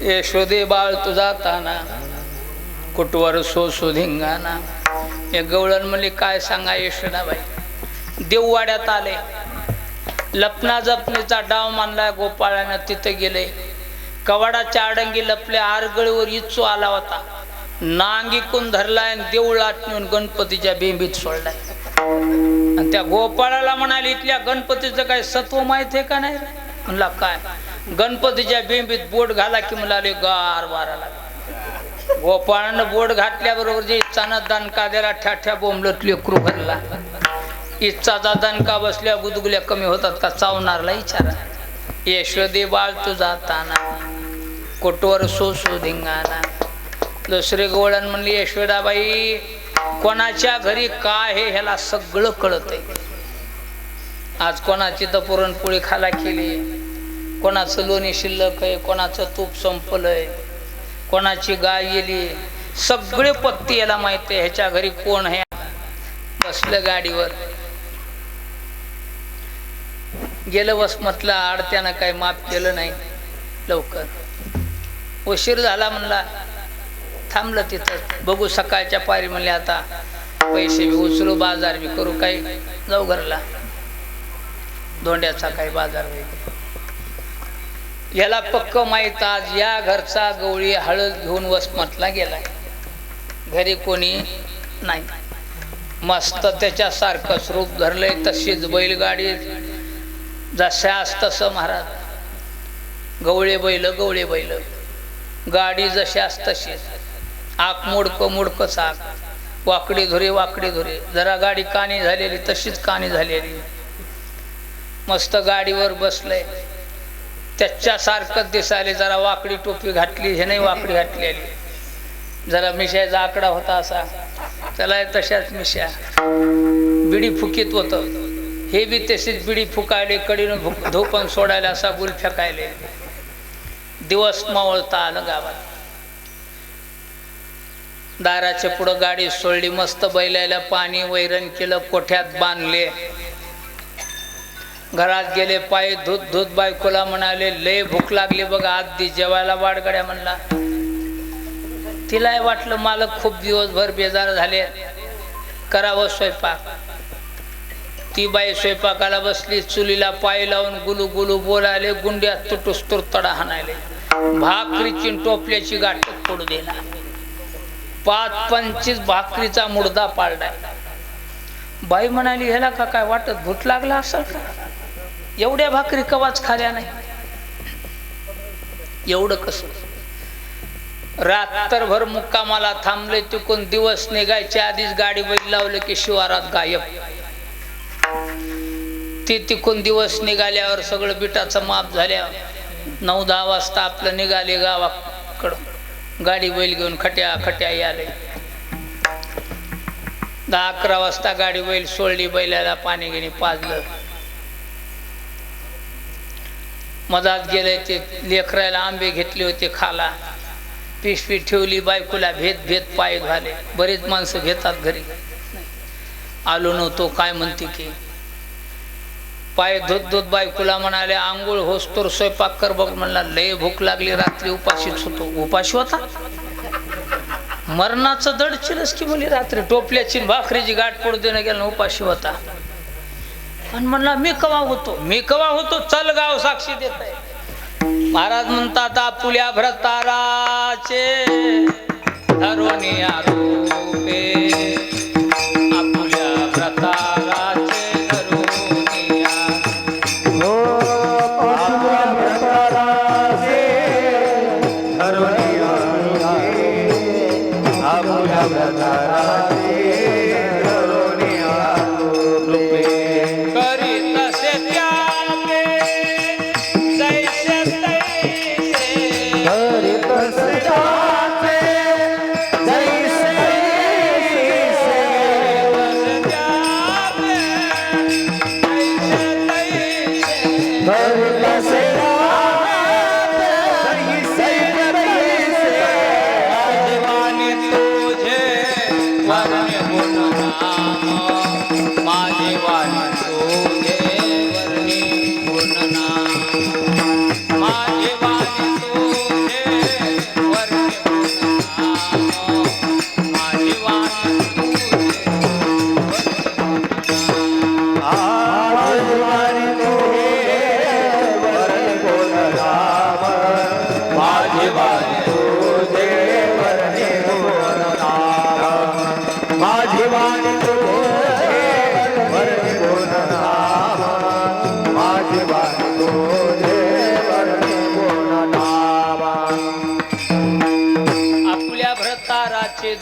[SPEAKER 1] यशोदे बाळ तुझा ताना कुटवर सो धिंगाणा. हे गवळण म्हणले काय सांगा यशोदाबाई. देववाड्यात आले, लपना जपणीचा डाव मानला गोपाळानं. तिथे गेले, कवाडाच्या आडंगी लपले, आरगळीवर इच्चू आला होता. नांगिकून धरलाय आणि देवळात नेऊन गणपतीच्या बेंबीत सोडलाय. आणि त्या गोपाळाला म्हणाले इथल्या गणपतीचं काय सत्व माहित आहे का नाही. म्हणला काय. गणपतीच्या बेंबीत बोट घाला की म्हणाले गार वारा लागला. गोपाळानं बोट घातल्याबरोबर जे इच्छानं दणका द्याला ठ्या बोंबलत लेकरू भरला. इच्छाचा दणका बसल्या गुदगुल्या कमी होतात का चावणारला विचारा. यशोदे बाळ तुझा ताना कोटवर सो धिंगाणा. दुसरे गोळण म्हणली यशोदाबाई कोणाच्या घरी काय हे ह्याला सगळं कळत आहे. आज कोणाची तर पुरणपोळी खाला केली, कोणाचं लोणी शिल्लक आहे, कोणाचं तूप संपलंय, कोणाची गाय गेली, सगळे पत्ती याला माहिती आहे. ह्याच्या घरी कोण आहे. बसलं गाडीवर गेलं वसमतला. आडत्यानं काही माफ केलं नाही. लवकर उशीर झाला म्हणला. थांबलं तिथं. बघू सकाळच्या पारी म्हणले आता पैसे बी उचलू, बाजार बी करू, काही जाऊ घरला. धोंड्याचा काही बाजार वगैरे. याला पक्क माहीत आज या घरचा गवळी हळद घेऊन वसमतला गेलाय. घरी कोणी नाही. मस्त त्याच्यासारखंच रूप धरलंय. तशीच बैलगाडी जशास तसं महाराज. गवळे बैल गाडी जशास तशीच. आक मोडकं आक, वाकडी धुरे. जरा गाडी कानी झालेली तशीच कानी झालेली. मस्त गाडीवर बसलंय. त्याच्यासारखंच दिसायले. जरा वाकडी टोपी घातली, हे नाही वाकडी घातलेली. जरा मिशाचा आकडा होता असा, त्याला तशाच मिशा. बिडी फुकीत होतं, हे बी तशीच बिडी फुकायले. कडीनं धोपण सोडायला असा गुल फेकायले. दिवस मावळता आलं गावात. दाराच्या पुढं गाडी सोडली. मस्त बैलायला पाणी वैरण केलं, कोठ्यात बांधले. घरात गेले, पाय धुत बायकोला म्हणाले लय भूक लागली बघा, आधी जेवायला वाढगड्या म्हणला. तिलाही वाटलं मालक खूप दिवसभर बेजार झाले, करावं स्वयंपाक. ती बाई स्वयंपाकाला बसली. चुलीला पाय लावून गुलू बोलायले. गुंड्यात तुटूस तडा हाणायले. भाकरीची टोपल्याची गाठ पडू दिला. 5-25 भाकरीचा मुर्दा पाळलाय. बाई म्हणाली ह्याला का काय वाटत भूत लागला असेल का. एवढ्या भाकरी कवाच खाल्या नाही. एवढं कसं. रात्रभर मुक्कामाला थांबले. तिकून दिवस निघायच्या आधीच गाडी बैल लावलं की शिवारात गायब. ती तिकून दिवस निघाल्यावर सगळं बिटाचं माप झाल्यावर 9-10 वाजता आपलं निघाले गावाकडं. गाडी बैल घेऊन खट्या याले. 10-11 वाजता गाडी बैल सोडली. बैलाला पाणी घेणे पाजलं. मधात गेले ते लेकरायला आंबे घेतले होते खाला. पिशवी ठेवली. बायकोला भेद पाय झाले. बरेच माणसं घेतात घरी. आलो नव्हतो काय म्हणते की. पाय धुत बायकोला म्हणाले आंघोळ होस्तोर स्वयंपाक कर बघ म्हणला. लय भूक लागली. रात्री उपाशीच होतो. उपाशी होता. मरणाचं दड चिरस की मुली. रात्री टोपल्याची भाकरीची गाठ पडू देणं गेलं, उपाशी होता. आणि म्हणला मी कवा होतो. चल गाव साक्षी देत आहे. महाराज म्हणतात आपुल्या भ्रताराचे धरोनी आरोपे. आपुल्या भ्रताराचे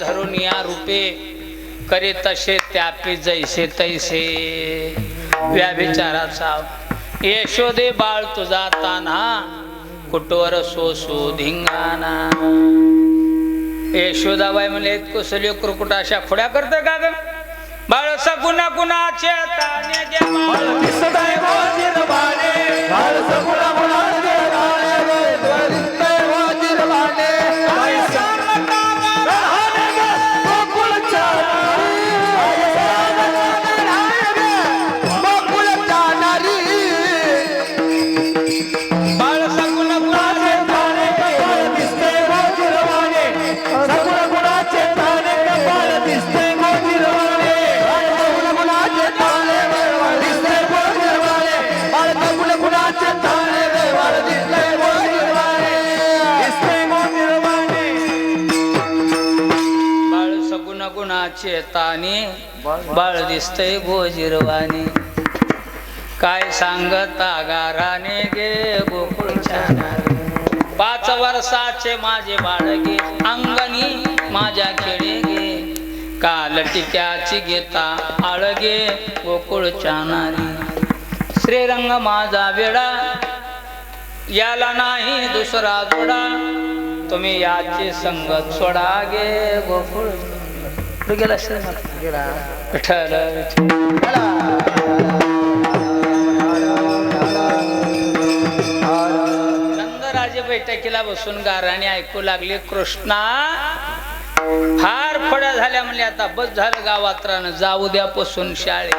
[SPEAKER 1] धरून या रूपे करे तसे त्यापी जैसे तैसे व्याभिचाराचा यशोदे बाळ तुझा ताना कुटवर सोसू धिंगाणा यशोदाबाई म्हणले कुसली कुरकुट अशा खुड्या करतं का ग बाळ सगुणा गुणाचे ताने गे बाळ दिसतंय गोजिरवाणे बाळ सगुणा गुणाचे ताने गे दिसतंय गोजिरवाणे काय सांगता राहणे गे गोकुळच्या गोकुळच्या नारी बाळ सगुणा गुणाचे ताने गे दिसतंय गोजिरवाणे सगुणा गुणाचे ताने गे बाळ दिसतंय चेतानी बाळ दिसतय गोजिरवाणी काय सांगता गाराने गे गोकुळच्या 5 वर्षाचे माझे बाळगे अंगणी माझ्या खेळे गे काल टिक्याची घेता आळगे गोकुळच्या नारी श्रीरंग माझा वेडा याला नाही दुसरा जोडा तुम्ही याची संगत सोडा गे गोकुळ गेला विठ्ठल नंदराजे बैठकीला बसून गाराणी ऐकू लागले कृष्णा फार फड्या झाल्या म्हणले आता बस झालं गावात राहणं जाऊ द्यापासून शाळे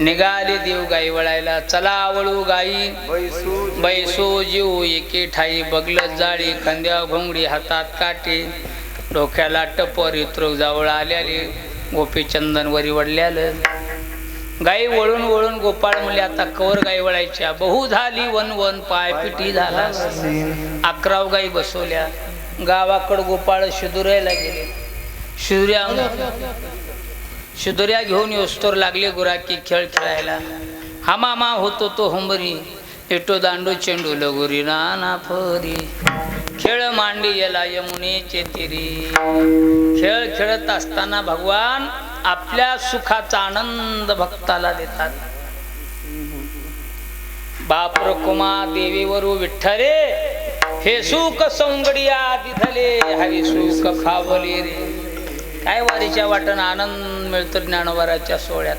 [SPEAKER 1] निघाली देव गाई वळायला चला वळू गाई बैसू जीव एके ठाई बगलत जाळी खांद्या घोंगडी हातात काठी डोक्याला टपर इत्रोग जावळ आल्याले गोपीचंदन वरी वडल्यालं गाई वळून वळून गोपाळ म्हणले आता कवर गाई वळायच्या बहु झाली वन वन पाय पिठी झाला 11 गाई बसवल्या गावाकड गोपाळ शिदुऱ्याला गेले शिदुऱ्या घेऊन योस्तोर लागले गुराकी खेळ खेळायला हा मामा होतो तो होंबरी एटो दांडू चेंडू लगोरी नाना फरी खेळ मांडी याला यमुनेचे तिरी खेळ खेळत असताना भगवान आपल्या सुखाचा आनंद भक्ताला देतात बाप रकुमा देवीवरू विठ्ठले हे सुख सौंगडिया दिधले हरी सुख खावले रे काय वारीच्या वाटण आनंद मिळतो ज्ञानोबाराच्या सोहळ्यात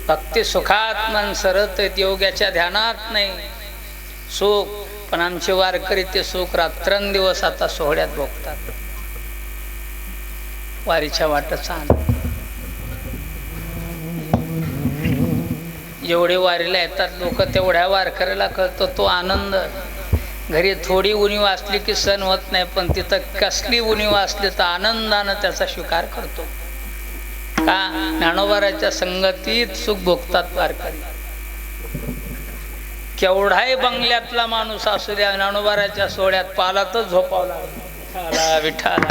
[SPEAKER 1] भक्ती सुखात मन सरत योग्याच्या ध्यानात नाही सुख पण आमचे वारकरी ते सुख रात्रंदिवस आता सोहळ्यात भोगतात वारीच्या वाटचा आनंद जेवढे वारीला येतात लोक तेवढ्या वारकऱ्याला कळतो तो आनंद घरी थोडी उणीव असली की सण होत नाही पण तिथं कसली उणीव असली तर आनंदानं त्याचा स्वीकार करतो का ज्ञानोबाराच्या संगतीत सुख भोगतात वारकरी केवढाही बंगल्यातला माणूस असू द्या ज्ञानोबाराच्या सोहळ्यात पालातच झोपावला विठ्ठल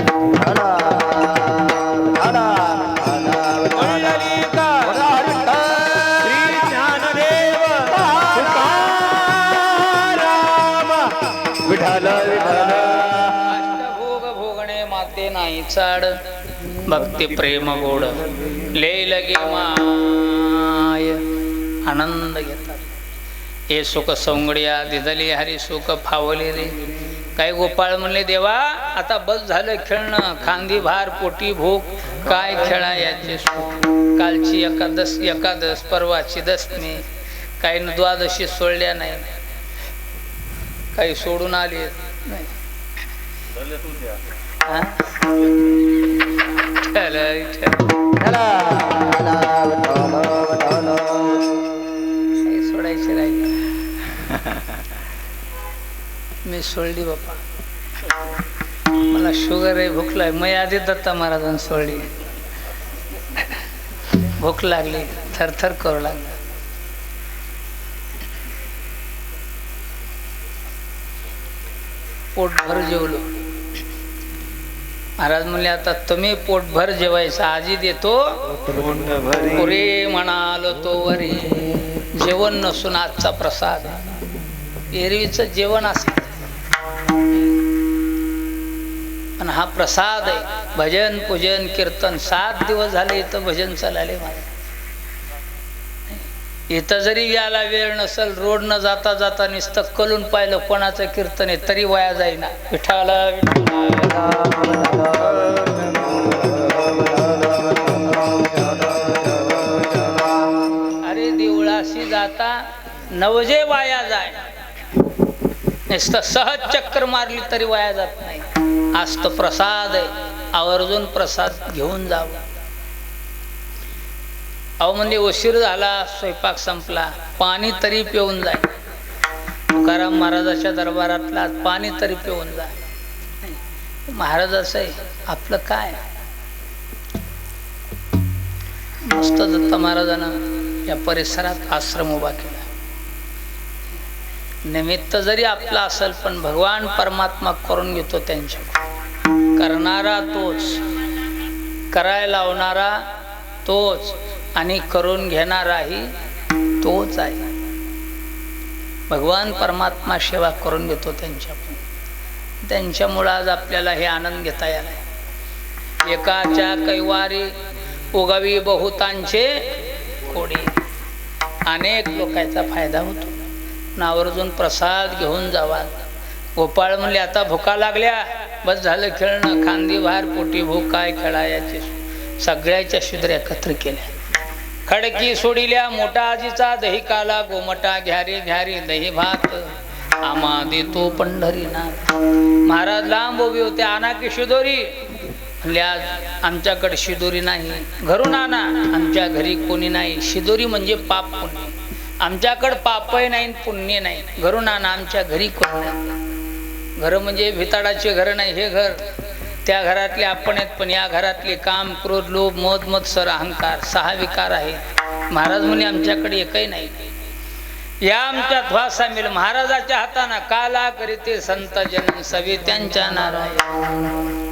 [SPEAKER 1] अष्टभोग भोगणे माते नाही चाड भक्ती प्रेम गोड लय लगे माय आनंद घेतात हे सुख सौंगड्या दिधली हरी सुख फावले रे काय गोपाळ म्हणले देवा आता बस झालं खेळणं खांदी भार पोटी भूक काय खेळा याचे सुख कालची एकादश परवाची दशमी काही द्वादशी सोडल्या नाही काही सोडून आली नाही सोडायचे राहिले मी सोडली बाप्पा मला शुगर आहे भूक लागली मी आधी दत्ता महाराजांनी सोडली भूक लागली थरथर करू लागला पोटभर जेवलो महाराज म्हणले आता तुम्ही पोटभर जेवायचं आजी देतो पुरे म्हणालो तो वरी जेवण नसून आजचा प्रसाद एरवीचं जेवण असत पण हा प्रसाद आहे. भजन पूजन कीर्तन 7 दिवस झाले इथं भजन चालले मला. इथं जरी याला वेळ नसेल, रोड न जाता जाता नुसतं कलून पाहिलं कोणाचं कीर्तन आहे तरी वाया जाईना. विठ्ठल अरे देवळाशी जाता नवजे वाया जाय, नुसतं सहज चक्कर मारली तरी वाया जात नाही. आज तो प्रसाद आहे, आवर्जून प्रसाद घेऊन जावं. अहो म्हणजे उशीर झाला, स्वयंपाक संपला, पाणी तरी पिऊन जाय. तुकाराम महाराजाच्या दरबारातला पाणी तरी पिऊन जा. महाराजाचं आहे आपलं काय. मस्त दत्त महाराजानं या परिसरात आश्रम उभा केला. निमित्त जरी आपला असेल पण भगवान परमात्मा करून घेतो त्यांच्या. करणारा तोच, करायला लावणारा तोच आणि करून घेणाराही तोच आहे. भगवान परमात्मा सेवा करून घेतो त्यांच्याकडून. त्यांच्यामुळं आज आपल्याला हे आनंद घेता याला. एकाच्या कैवारी उगवी बहुतांचे कोडी. अनेक लोकांचा फायदा होतो. नावर्जून प्रसाद घेऊन जावा. गोपाळ म्हणले आता भुका लागल्या, बस झालं खेळणं, खांदी बाहेर पोटी भूक काय खेळायचे. सगळ्याच्या शुद्र एकत्र केल्या. खडकी सोडिल्या मोठा आजीचा दही काला, गोमटा घ्यारी घ्यारी दही भात, आमा देतो पंढरीनाथ. महाराज लांब उभे होते, आणा की शिदोरी. म्हणले आज आमच्याकडे शिदोरी नाही, घरून आणा. आमच्या घरी कोणी नाही. शिदोरी म्हणजे पाप पुण्य. आमच्याकडे पापही नाही पुण्य नाही, घरून आणा. आमच्या घरी कोण नाही. घर म्हणजे भिताडाचे घर नाही, हे घर त्या घरातले आपण आहेत. पण या घरातले काम क्रोध लोभ मद मत्सर अहंकार 6 विकार आहेत. महाराज म्हणे आमच्याकडे एकही नाही. या आमच्यात वासा मिल. महाराजाच्या हाताना काला करीते संत जन सवे त्यांच्या नारायण.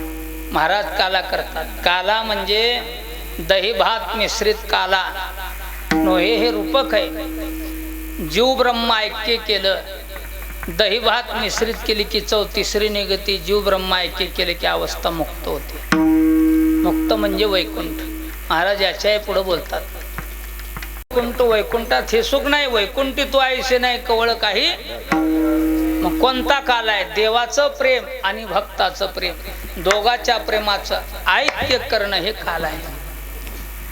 [SPEAKER 1] महाराज काला करतात. काला म्हणजे दही भात मिश्रित काला नोहे, हे रूपक आहे. जीव ब्रह्म ऐक्य केलं, दही भात मिश्रित केली की 34री निगती. जीव ब्रह्म ऐक्य केले की अवस्था मुक्त होते. मुक्त म्हणजे वैकुंठ. महाराज याच्याही पुढे बोलतात. वैकुंठ वैकुंठात हे सुख नाही, वैकुंठी तो आयुष्य नाही कवळ काही. मग कोणता काल आहे? देवाचं प्रेम आणि भक्ताचं प्रेम, दोघाच्या प्रेमाचं ऐक्य करणं हे काल आहे.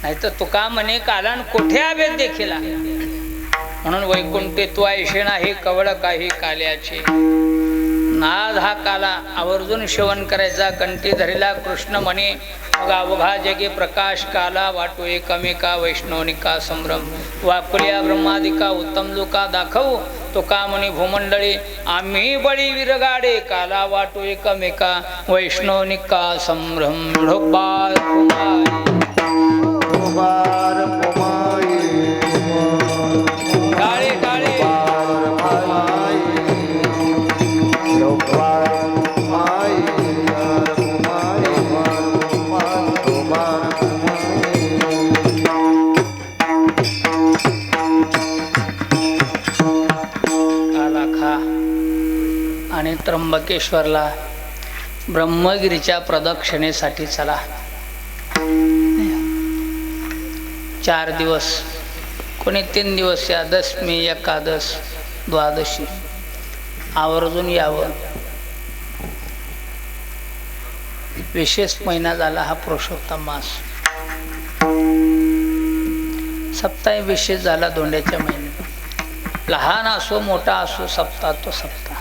[SPEAKER 1] नाहीतर तुका म्हणे कालान कोठे आवे देखील. म्हणून वैकुंठे तू ऐशे नाही कवळ काही काल्याचे. नाद हा काला आवर्जून सेवन करायचा. कंठी धरिला कृष्ण म्हणे मग अवघा जगे प्रकाश काला, वाटो एकमेका वैष्णवनिका संभ्रम. वाकुल्या ब्रह्मादिका उत्तम लोका दाखवू, तुका म्हणे भूमंडळी आम्ही बळी विरगाडे. काला वाटो एकमेका वैष्णवनिका संभ्रम. ढोबार काळे काळे काला खा. आणि त्र्यंबकेश्वरला ब्रह्मगिरीच्या प्रदक्षिणेसाठी चला. 4 दिवस, कोणी 3 दिवस या. दशमी एकादश द्वादशी आवर्जून यावं. विशेष महिना झाला हा पुरुषोत्तम मास. सप्ताह विशेष झाला धोंड्याच्या महिन्यात. लहान असो मोठा असो सप्ताह तो सप्ताह.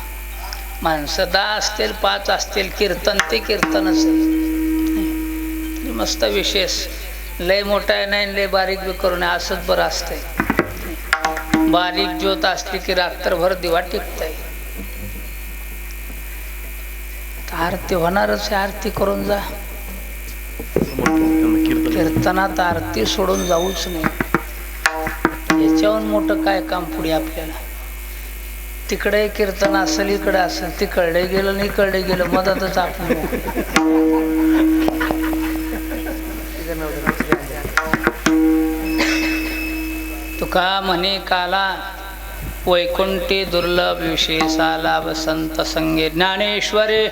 [SPEAKER 1] माणसं 10 असतील 5 असतील, कीर्तन ते कीर्तन असेल. मस्त विशेष. लय मोठा आहे नाही, लय बारीक बी करू नये, असंच बरं असतंय. बारीक ज्योत असली की रात्रभर दिवा टिकतंय. आरती होणारच आहे, आरती करून जा. कीर्तनात आरती सोडून जाऊच नाही. याच्याहून मोठं काय काम पुढे आपल्याला. तिकडे कीर्तन असेल, इकडे असेल, तिकडे गेलं नाही इकडे गेलं, मधातच आपण. तुका म्हणे काला वैकुंठी दुर्लभ विशेषाला वसंत संगे. ज्ञानेश्वरे